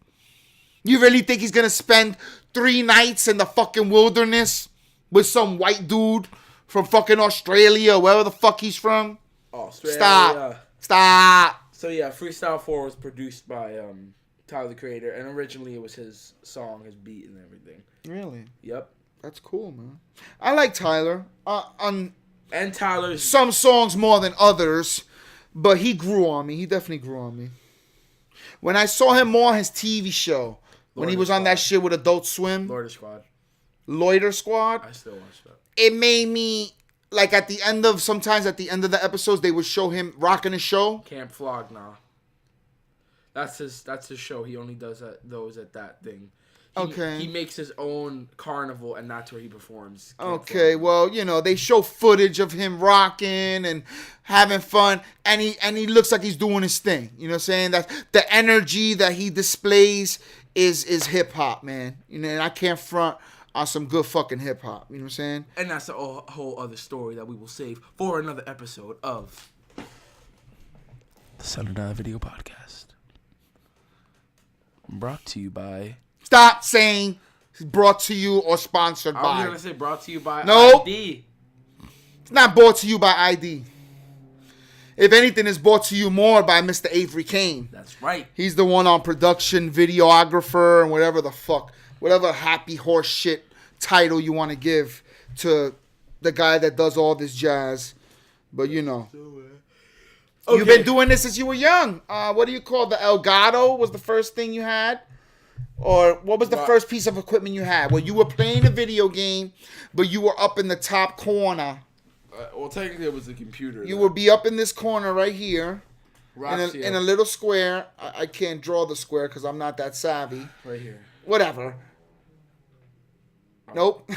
You really think he's going to spend 3 nights in the fucking wilderness with some white dude from fucking Australia or wherever the fuck he's from? Australia. Stop. So yeah, Freestyle 4 was produced by Tyler, the Creator, and originally it was his song, his beat and everything. Really? Yep. That's cool, man. I like Tyler. And Tyler's... Some songs more than others, but he grew on me. He definitely grew on me. When I saw him more on his TV show, when he was on that shit with Adult Swim. Loiter Squad. I still watch that. It made me, like sometimes at the end of the episodes, they would show him rocking a show. Camp Flog, nah. That's his show. He only does those at that thing. He makes his own carnival, and that's where he performs. Okay, well, they show footage of him rocking and having fun, and he looks like he's doing his thing. You know what I'm saying? That the energy that he displays is hip hop, man. And I can't front on some good fucking hip hop. You know what I'm saying? And that's a whole other story that we will save for another episode of the Sunday Video Podcast. Brought to you by... Stop saying brought to you or sponsored by. I was going to say brought to you by ID. It's not brought to you by ID. If anything, it's brought to you more by Mr. Avery Kane. That's right. He's the one on production, videographer, and whatever happy horse shit title you want to give to the guy that does all this jazz. But okay. You've been doing this since you were young. What do you call the Elgato was the first thing you had? Or what was the first piece of equipment you had? Well, you were playing a video game, but you were up in the top corner. Well, technically, it was a computer. You would be up in this corner right here, in a little square. I can't draw the square because I'm not that savvy. Right here. Whatever. Nope.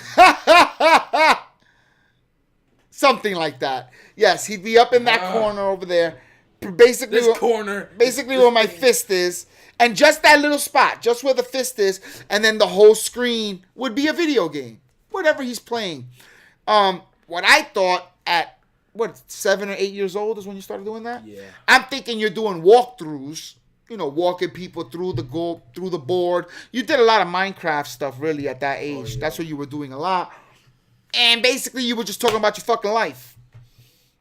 Something like that. Yes, he'd be up in that corner over there, basically This corner. basically where my fist is, and just that little spot, just where the fist is, and then the whole screen would be a video game, whatever he's playing. What I thought at 7 or 8 years old is when you started doing that. Yeah. I'm thinking you're doing walkthroughs, walking people through the board. You did a lot of Minecraft stuff really at that age. yeah. That's what you were doing a lot, and basically you were just talking about your fucking life.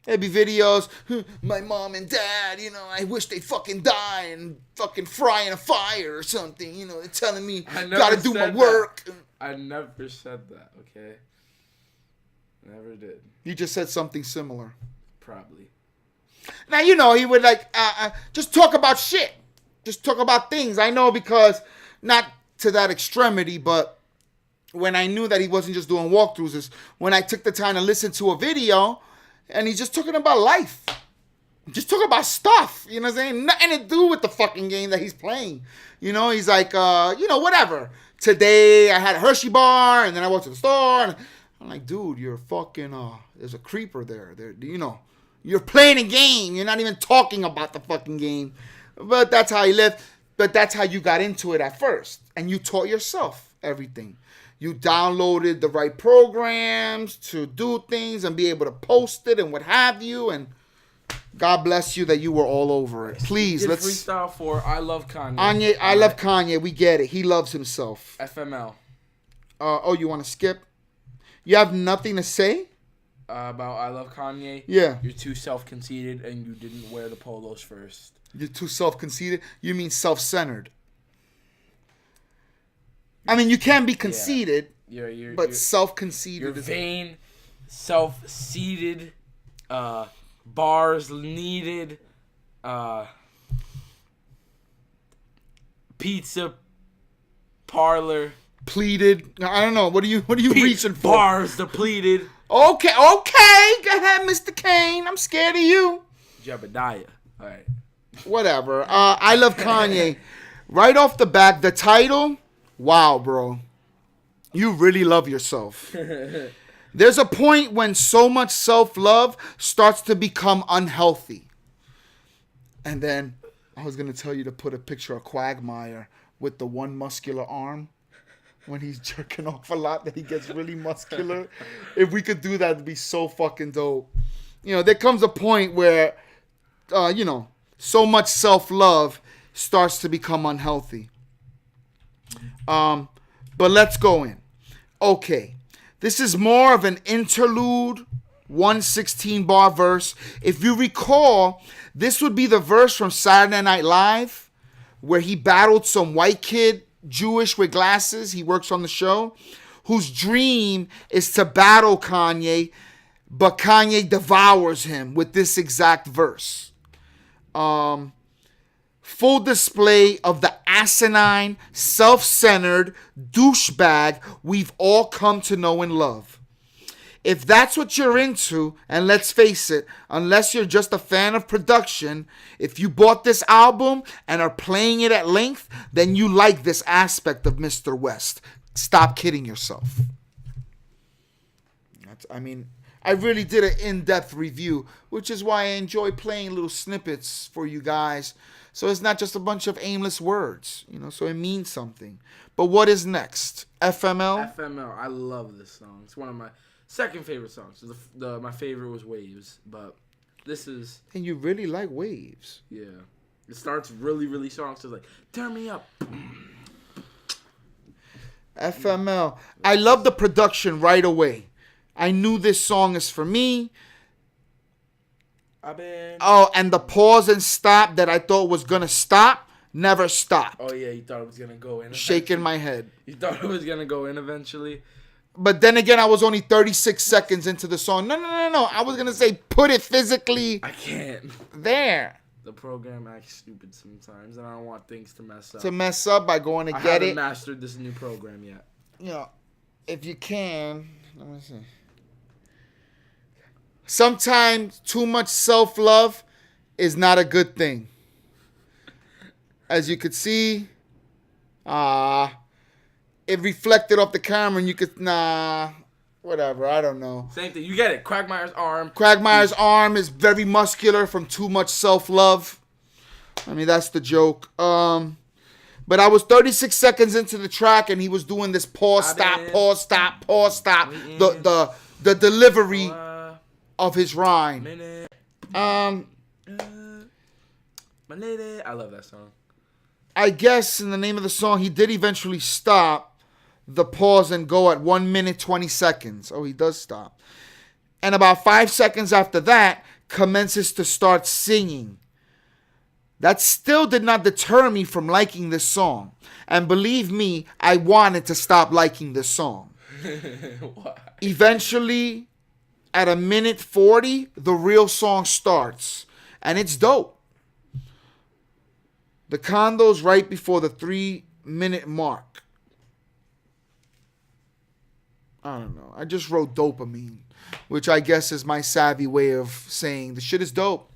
There'd be videos, my mom and dad, I wish they fucking die and fucking fry in a fire or something. They're telling me, gotta do my work. I never said that, okay? Never did. You just said something similar. Probably. Now, he would just talk about shit. Just talk about things. I know because, not to that extremity, but when I knew that he wasn't just doing walkthroughs, is when I took the time to listen to a video. And he's just talking about life. Just talking about stuff. You know what I'm saying? Nothing to do with the fucking game that he's playing. He's like, whatever. Today I had a Hershey bar and then I went to the store. And I'm like, dude, you're fucking, there's a creeper there. You're playing a game. You're not even talking about the fucking game. But that's how he lived. But that's how you got into it at first. And you taught yourself everything. You downloaded the right programs to do things and be able to post it and what have you. And God bless you that you were all over it. Please, let's freestyle for I Love Kanye. I love Kanye. We get it. He loves himself. FML. You want to skip? You have nothing to say? About I Love Kanye? Yeah. You're too self-conceited and you didn't wear the polos first. You're too self-conceited? You mean self-centered? I mean, you can be conceited, but self-conceited. You're vain, self-seated, bars needed, pizza parlor. Pleaded. I don't know. What are you reaching for? Bars depleted. Okay. Go ahead, Mr. Kane. I'm scared of you. Jebediah. All right. Whatever. I love Kanye. Right off the back, the title. Wow, bro. You really love yourself. There's a point when so much self-love starts to become unhealthy. And then I was going to tell you to put a picture of Quagmire with the one muscular arm when he's jerking off a lot that he gets really muscular. If we could do that, it'd be so fucking dope. There comes a point where, so much self-love starts to become unhealthy. But let's go in. Okay. This is more of an interlude, 116 bar verse. If you recall, this would be the verse from Saturday Night Live where he battled some white kid, Jewish with glasses. He works on the show, whose dream is to battle Kanye, but Kanye devours him with this exact verse. Full display of the asinine, self-centered douchebag we've all come to know and love. If that's what you're into, and let's face it, unless you're just a fan of production, if you bought this album and are playing it at length, then you like this aspect of Mr. West. Stop kidding yourself. I really did an in-depth review, which is why I enjoy playing little snippets for you guys. So it's not just a bunch of aimless words, so it means something. But what is next? FML? FML. I love this song. It's one of my second favorite songs. My favorite was Waves, but this is... And you really like Waves. Yeah. It starts really, really strong. So it's like, turn me up. FML. I love the production right away. I knew this song is for me. And the pause and stop that I thought was going to stop, never stopped. Oh, yeah, you thought it was going to go in. Shaking my head. You thought it was going to go in eventually? But then again, I was only 36 seconds into the song. No. I was going to say, put it physically. I can't. There. The program acts stupid sometimes, and I don't want things to mess up. To mess up by going to get it. I haven't mastered this new program yet. If you can, let me see. Sometimes too much self-love is not a good thing. As you could see, it reflected off the camera and you could, whatever. I don't know. Same thing. You get it. Quagmire's arm. Quagmire's arm is very muscular from too much self-love. I mean, that's the joke. But I was 36 seconds into the track, and he was doing this pause, stop, pause, stop, pause, stop. The delivery of his rhyme. My lady. I love that song. I guess in the name of the song, he did eventually stop the pause and go at 1 minute 20 seconds. Oh, he does stop. And about 5 seconds after that, commences to start singing. That still did not deter me from liking this song. And believe me, I wanted to stop liking this song. Why? Eventually, at 1:40, the real song starts. And it's dope. The condo's right before the 3-minute mark. I don't know. I just wrote dopamine, which I guess is my savvy way of saying the shit is dope.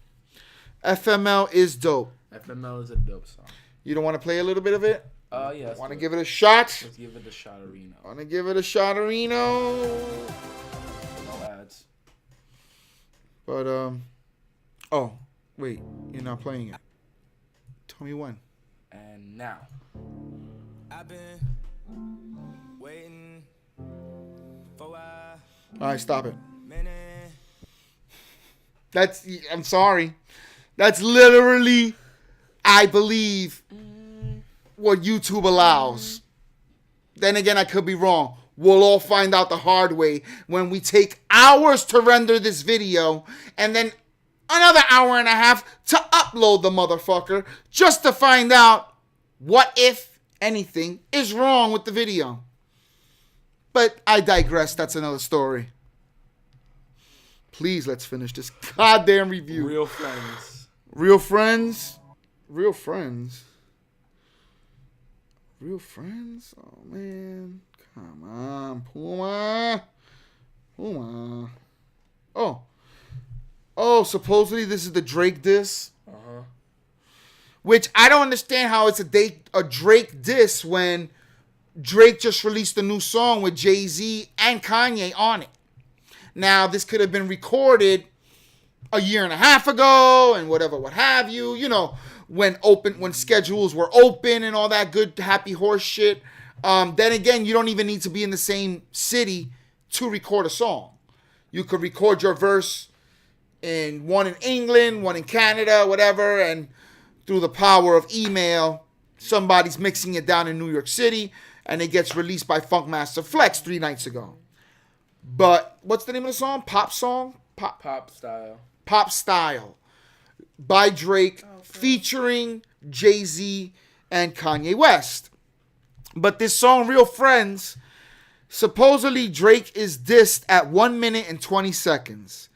FML is dope. FML is a dope song. You don't want to play a little bit of it? Yeah. Want to give it a shot? Let's give it a shotarino. Want to give it a shotarino? No ads. But, oh, wait. You're not playing it. Tell me when. And now. I've been waiting for a All right, stop it. minute. I'm sorry. That's literally, I believe, what YouTube allows. Then again, I could be wrong. We'll all find out the hard way when we take hours to render this video and then another hour and a half to upload the motherfucker just to find out what, if anything, is wrong with the video. But I digress. That's another story. Please, let's finish this goddamn review. Real friends. Real friends? Real friends? Real friends? Oh, man. Come on, Puma. Puma. Oh, supposedly this is the Drake diss. Uh-huh. Which I don't understand how it's a Drake diss when Drake just released a new song with Jay-Z and Kanye on it. Now, this could have been recorded a year and a half ago and whatever, what have you. You know, when schedules were open and all that good, happy horse shit. Then again, you don't even need to be in the same city to record a song. You could record your verse in one in England, one in Canada, whatever, and through the power of email, somebody's mixing it down in New York City, and it gets released by Funkmaster Flex 3 nights ago. But what's the name of the song? Pop song? Pop style. Pop Style by Drake, featuring Jay-Z and Kanye West. But this song, Real Friends, supposedly Drake is dissed at 1 minute and 20 seconds.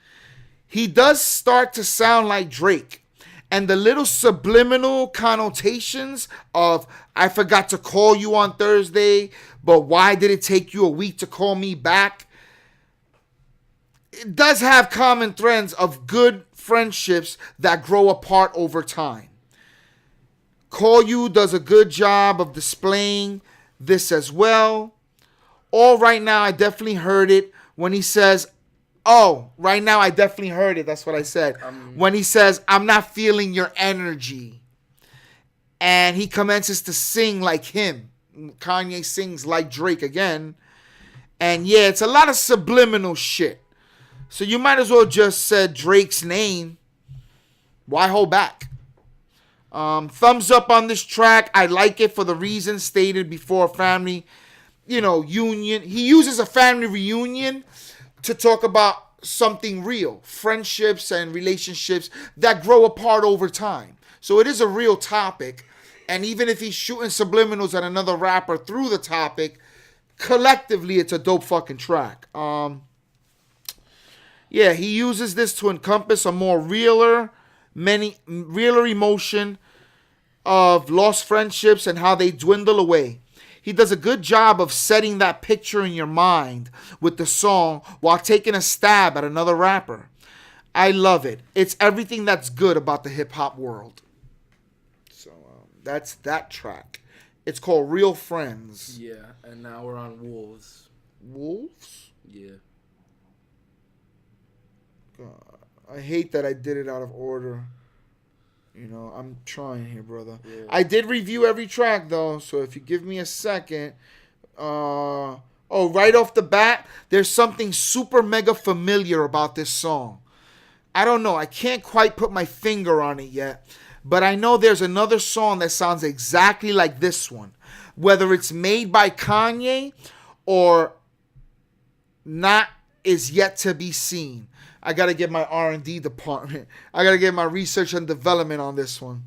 He does start to sound like Drake. And the little subliminal connotations of, I forgot to call you on Thursday, but why did it take you a week to call me back? It does have common threads of good friendships that grow apart over time. Call You does a good job of displaying this as well. All Right Now, I definitely heard it when he says, oh, right now I definitely heard it. That's what I said. When he says, I'm not feeling your energy. And he commences to sing like him. Kanye sings like Drake again. And yeah, it's a lot of subliminal shit. So you might as well just said Drake's name. Why hold back? Thumbs up on this track. I like it for the reasons stated before. Family, union. He uses a family reunion to talk about something real. Friendships and relationships that grow apart over time. So it is a real topic. And even if he's shooting subliminals at another rapper through the topic, collectively it's a dope fucking track. Yeah, he uses this to encompass a more realer emotion of lost friendships and how they dwindle away. He does a good job of setting that picture in your mind with the song while taking a stab at another rapper. I love it. It's everything that's good about the hip-hop world. So that's that track. It's called Real Friends. Yeah, and now we're on Wolves. Wolves? Yeah. I hate that I did it out of order. You know, I'm trying here, brother. Yeah. I did review every track, though, so if you give me a second. Right off the bat, there's something super mega familiar about this song. I don't know. I can't quite put my finger on it yet. But I know there's another song that sounds exactly like this one. Whether it's made by Kanye or not is yet to be seen. I got to get my R&D department. I got to get my research and development on this one.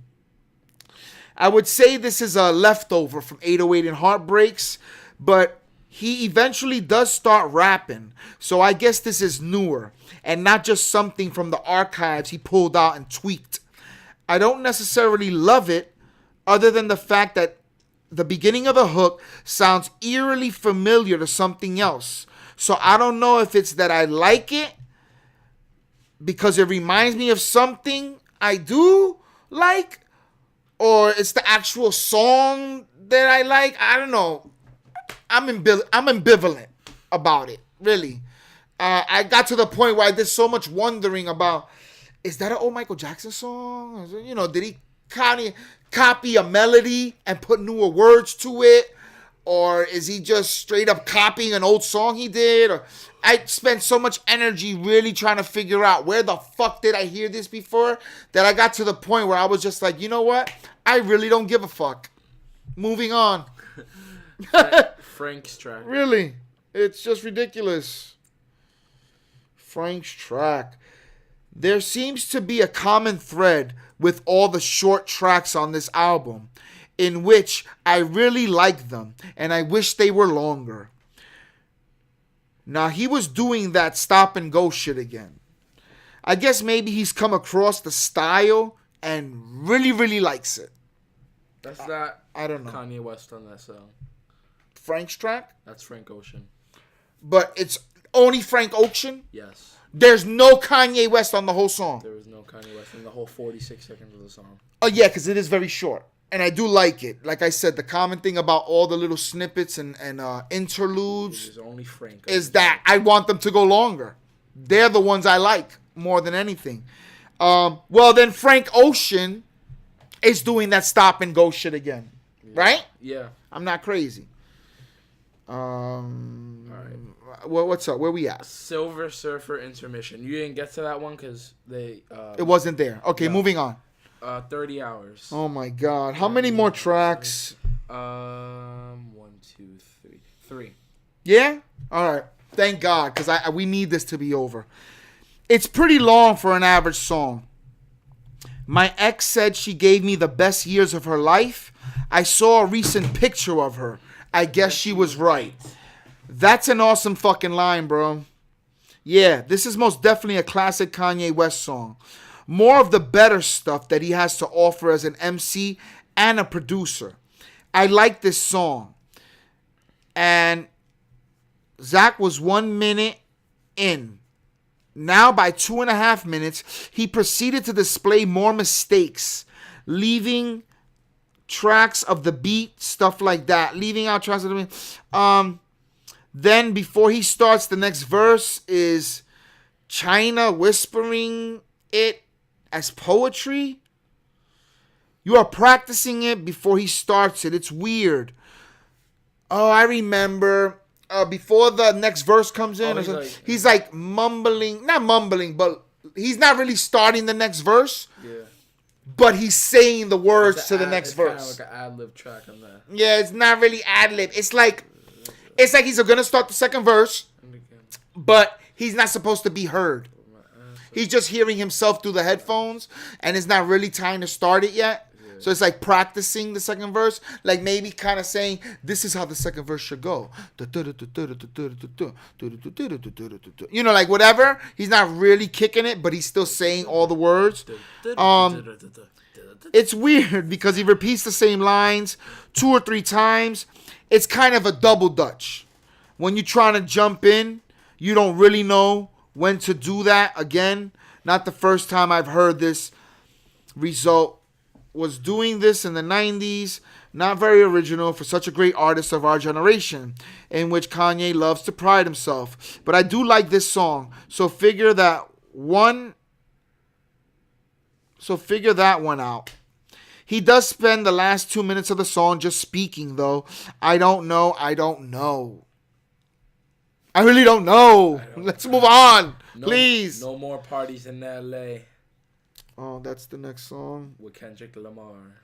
I would say this is a leftover from 808 and Heartbreaks, but he eventually does start rapping. So I guess this is newer and not just something from the archives he pulled out and tweaked. I don't necessarily love it other than the fact that the beginning of the hook sounds eerily familiar to something else. So I don't know if it's that I like it because it reminds me of something I do like, or it's the actual song that I like. I don't know. I'm ambivalent about it, really. I got to the point where I did so much wondering about, is that an old Michael Jackson song? You know, did he copy a melody and put newer words to it? Or is he just straight up copying an old song he did? Or I spent so much energy really trying to figure out where the fuck did I hear this before that I got to the point where I was just like, you know what? I really don't give a fuck. Moving on. Frank's track. Really? It's just ridiculous. Frank's track. There seems to be a common thread with all the short tracks on this album, in which I really like them, and I wish they were longer. Now, he was doing that stop and go shit again. I guess maybe he's come across the style and really, really likes it. That's not I don't know. Kanye West on that song. Frank's track? That's Frank Ocean. But it's only Frank Ocean? Yes. There's no Kanye West on the whole song. There was no Kanye West in the whole 46 seconds of the song. Oh, yeah, because it is very short. And I do like it. Like I said, the common thing about all the little snippets and interludes There's only Frank is that I want them to go longer. They're the ones I like more than anything. Well, then Frank Ocean is doing that stop and go shit again. Yeah. Right? Yeah. I'm not crazy. All right. What's up? Where we at? Silver Surfer intermission. You didn't get to that one because they... It wasn't there. Okay, no. moving on. 30 hours. Oh my God. How many more tracks? 1, 2, 3. 3. Yeah? All right. Thank God, because we need this to be over. It's pretty long for an average song. My ex said she gave me the best years of her life. I saw a recent picture of her. I guess she was right. That's an awesome fucking line, bro. Yeah, this is most definitely a classic Kanye West song. More of the better stuff that he has to offer as an MC and a producer. I like this song. And Zach was 1 minute in. Now, by 2.5 minutes, he proceeded to display more mistakes, leaving tracks of the beat, stuff like that. Leaving out tracks of the beat. Then, before he starts, the next verse is China whispering it as poetry. You are practicing it before he starts it. It's weird. Oh, I remember. Before the next verse comes in, he's like mumbling. Not mumbling, but he's not really starting the next verse. Yeah. But he's saying the words to the next verse. It's kind of like an ad-lib track on that. Yeah, it's not really ad-lib. It's like he's going to start the second verse, but he's not supposed to be heard. He's just hearing himself through the headphones, and it's not really time to start it yet. So it's like practicing the second verse, like maybe kind of saying, this is how the second verse should go. You know, like whatever. He's not really kicking it, but he's still saying all the words. It's weird because he repeats the same lines 2 or 3 times. It's kind of a double dutch. When you're trying to jump in, you don't really know when to do that again. Not the first time I've heard this result. Was doing this in the 90s. Not very original for such a great artist of our generation, in which Kanye loves to pride himself. But I do like this song, so figure that one out. He does spend the last 2 minutes of the song just speaking, though. I don't know. I really don't know. Let's move on, please. No more parties in L.A. Oh, that's the next song. with Kendrick Lamar.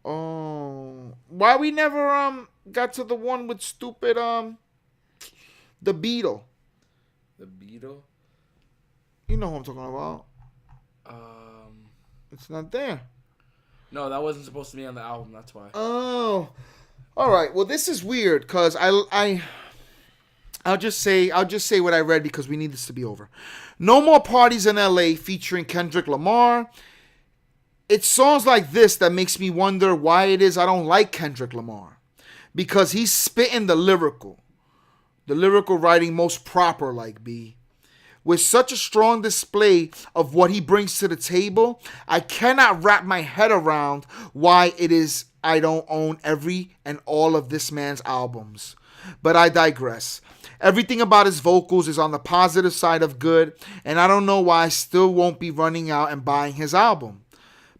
Oh, why we never got to the one with stupid the Beetle? The Beetle? You know who I'm talking about. It's not there. No, that wasn't supposed to be on the album. That's why. Oh, all right. Well, this is weird because I'll just say what I read because we need this to be over. No More Parties in LA featuring Kendrick Lamar. It's songs like this that makes me wonder why it is I don't like Kendrick Lamar. Because he's spitting the lyrical writing most proper like B. With such a strong display of what he brings to the table, I cannot wrap my head around why it is I don't own every and all of this man's albums. But I digress. Everything about his vocals is on the positive side of good, and I don't know why I still won't be running out and buying his album.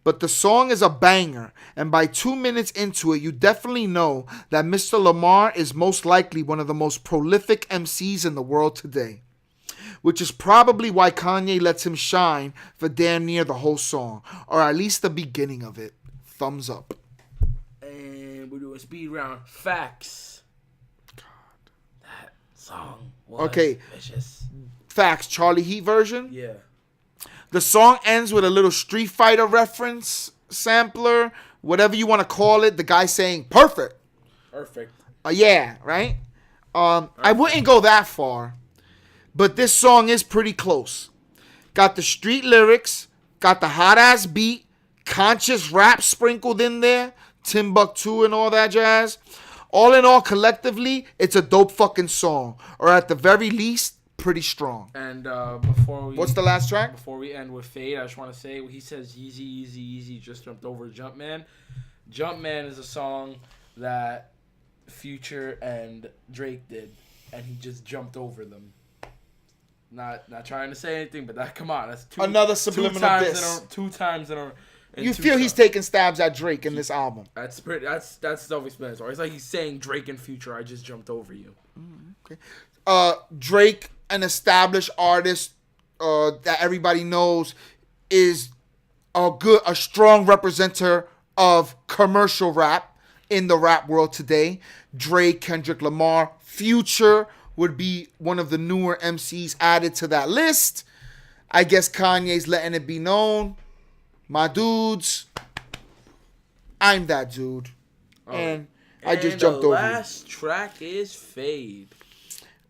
But the song is a banger, and by 2 minutes into it, you definitely know that Mr. Lamar is most likely one of the most prolific MCs in the world today. Which is probably why Kanye lets him shine for damn near the whole song, or at least the beginning of it. Thumbs up. And we're doing speed round. Facts. God. That song was vicious. Facts. Charlie Heat version? Yeah. The song ends with a little Street Fighter reference, sampler, whatever you want to call it. The guy saying, perfect. Perfect. Yeah, right? I wouldn't go that far, but this song is pretty close. Got the street lyrics, got the hot-ass beat, conscious rap sprinkled in there, Timbuktu and all that jazz. All in all, collectively, it's a dope fucking song. Or at the very least, pretty strong. And before we... What's the last track? Before we end with Fade, I just want to say, he says Yeezy, Yeezy, Yeezy just jumped over Jumpman. Jumpman is a song that Future and Drake did, and he just jumped over them. Not trying to say anything, but that, come on, that's another subliminal diss. Two times in a you feel he's taking stabs at Drake in this album. That's self-explanatory. It's like he's saying Drake and Future, I just jumped over you. Okay. Drake, an established artist that everybody knows, is a strong representative of commercial rap in the rap world today. Drake, Kendrick Lamar, Future would be one of the newer MCs added to that list. I guess Kanye's letting it be known. My dudes, I'm that dude. And I just jumped over you. The last track is Fade.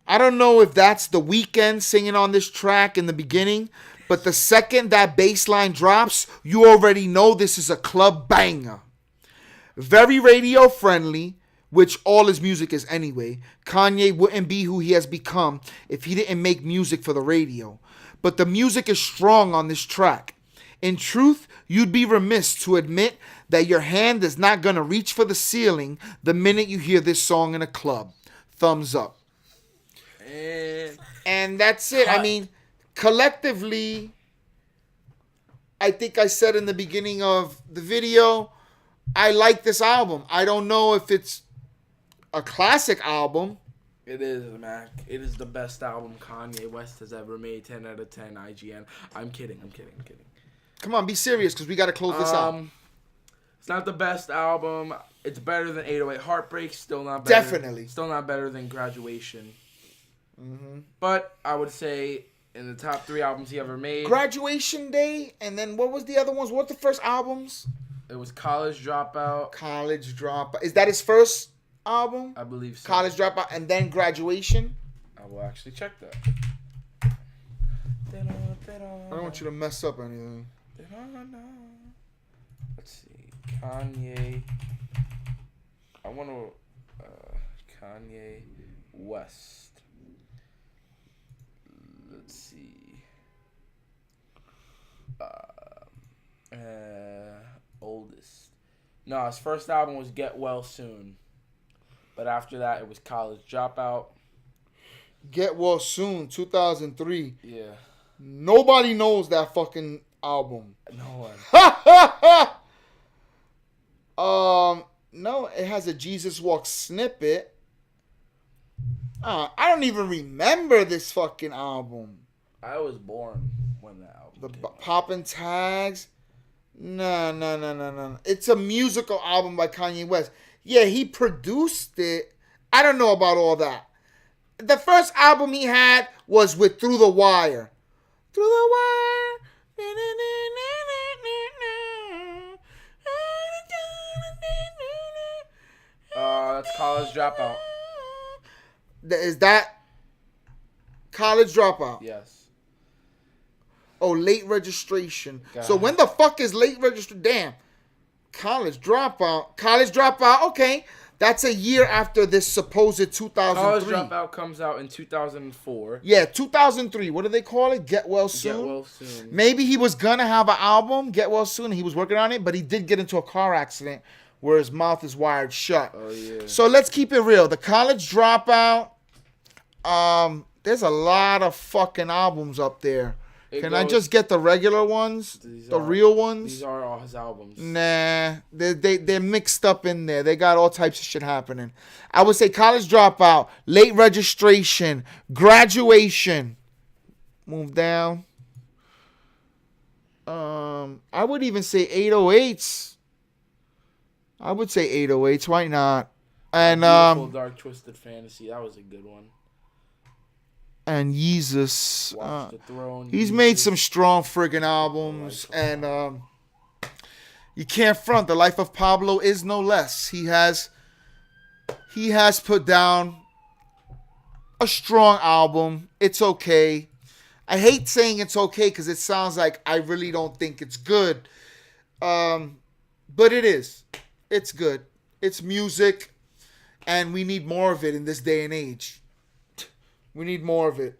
I don't know if that's The Weeknd singing on this track in the beginning, but the second that bass line drops, you already know this is a club banger. Very radio friendly, which all his music is anyway. Kanye wouldn't be who he has become if he didn't make music for the radio. But the music is strong on this track. In truth, you'd be remiss to admit that your hand is not going to reach for the ceiling the minute you hear this song in a club. Thumbs up. And that's it. I mean, collectively, I think I said in the beginning of the video, I like this album. I don't know if it's a classic album. It is, Mac. It is the best album Kanye West has ever made. 10 out of 10 IGN. I'm kidding. Come on, be serious, because we got to close this out. It's not the best album. It's better than 808 Heartbreak. Still not better. Definitely. Still not better than Graduation. Mm-hmm. But I would say in the top 3 albums he ever made. Graduation Day, and then what was the other ones? What were the first albums? It was College Dropout. College Dropout. Is that his first album? I believe so. College Dropout, and then Graduation? I will actually check that. I don't want you to mess up anything. Let's see. Kanye. I want to... Kanye West. Let's see. Oldest. No, his first album was Get Well Soon. But after that, it was College Dropout. Get Well Soon, 2003. Yeah. Nobody knows that fucking album. No one. No, it has a Jesus Walk snippet. I don't even remember this fucking album. I was born when that album The came out. Poppin' Tags. No. It's a musical album by Kanye West. Yeah, he produced it. I don't know about all that. The first album he had was with Through the Wire. Through the Wire. That's College Dropout. Is that College Dropout? Yes. Oh, Late Registration. Got So it. when the fuck is Late Registration? Damn. College Dropout. College Dropout. Okay. That's a year after this supposed 2003. College Dropout comes out in 2004. Yeah, 2003. What do they call it? Get Well Soon? Get Well Soon. Maybe he was going to have an album, Get Well Soon. He was working on it, but he did get into a car accident where his mouth is wired shut. Oh, yeah. So let's keep it real. The College Dropout, there's a lot of fucking albums up there. Can I just get the regular ones? The real ones? These are all his albums. Nah, they're mixed up in there. They got all types of shit happening. I would say College Dropout, Late Registration, Graduation. Move down. I would even say 808s. I would say 808s. Why not? And Beautiful Dark Twisted Fantasy. That was a good one. and Yeezus. Watch the Throne. He's Yeezus. made some strong friggin' albums, and you can't front. The Life of pabLO is no less. He has put down a strong album. It's okay. I hate saying it's okay because it sounds like I really don't think it's good. But it is. It's good. It's music, and we need more of it in this day and age. We need more of it.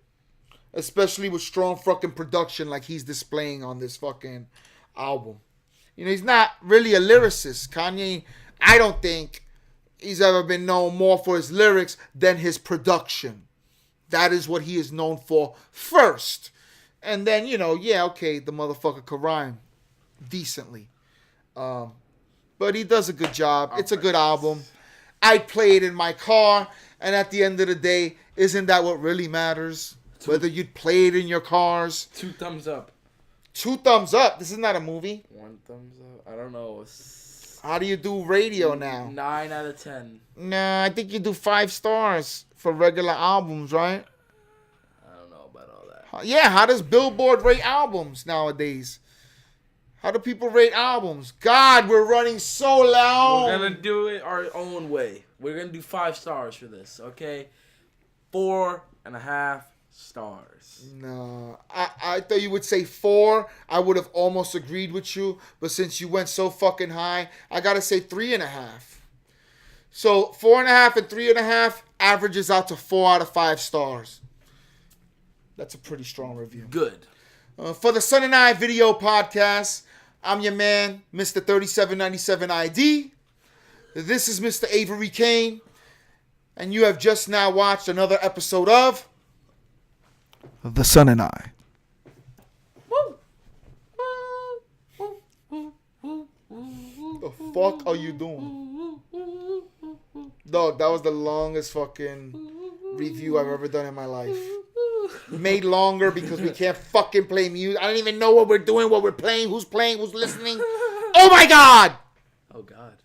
Especially with strong fucking production like he's displaying on this fucking album. You know, he's not really a lyricist. Kanye, I don't think he's ever been known more for his lyrics than his production. That is what he is known for first. And then, you know, yeah, okay, the motherfucker could rhyme decently. But he does a good job. It's a good album. I'd play it in my car. And at the end of the day, isn't that what really matters? Whether you'd play it in your cars. 2 thumbs up. 2 thumbs up. This is not a movie. 1 thumbs up. I don't know. How do you do radio now? 9 out of 10. Nah, I think you do 5 stars for regular albums, right? I don't know about all that. Yeah, how does Billboard rate albums nowadays? How do people rate albums? God, we're running so long. We're going to do it our own way. We're going to do 5 stars for this, okay? 4.5 stars. No, I thought you would say 4. I would have almost agreed with you. But since you went so fucking high, I got to say 3.5. So 4.5 and 3.5 averages out to 4 out of 5 stars. That's a pretty strong review. Good. For the Son and I video podcast, I'm your man, Mr. 3797 ID. This is Mr. Avery Kane. And you have just now watched another episode of The Son and I. The fuck are you doing? Dog, that was the longest fucking review I've ever done in my life. Made longer because we can't fucking play music. I don't even know what we're doing, what we're playing, who's listening. Oh my God! Oh, God.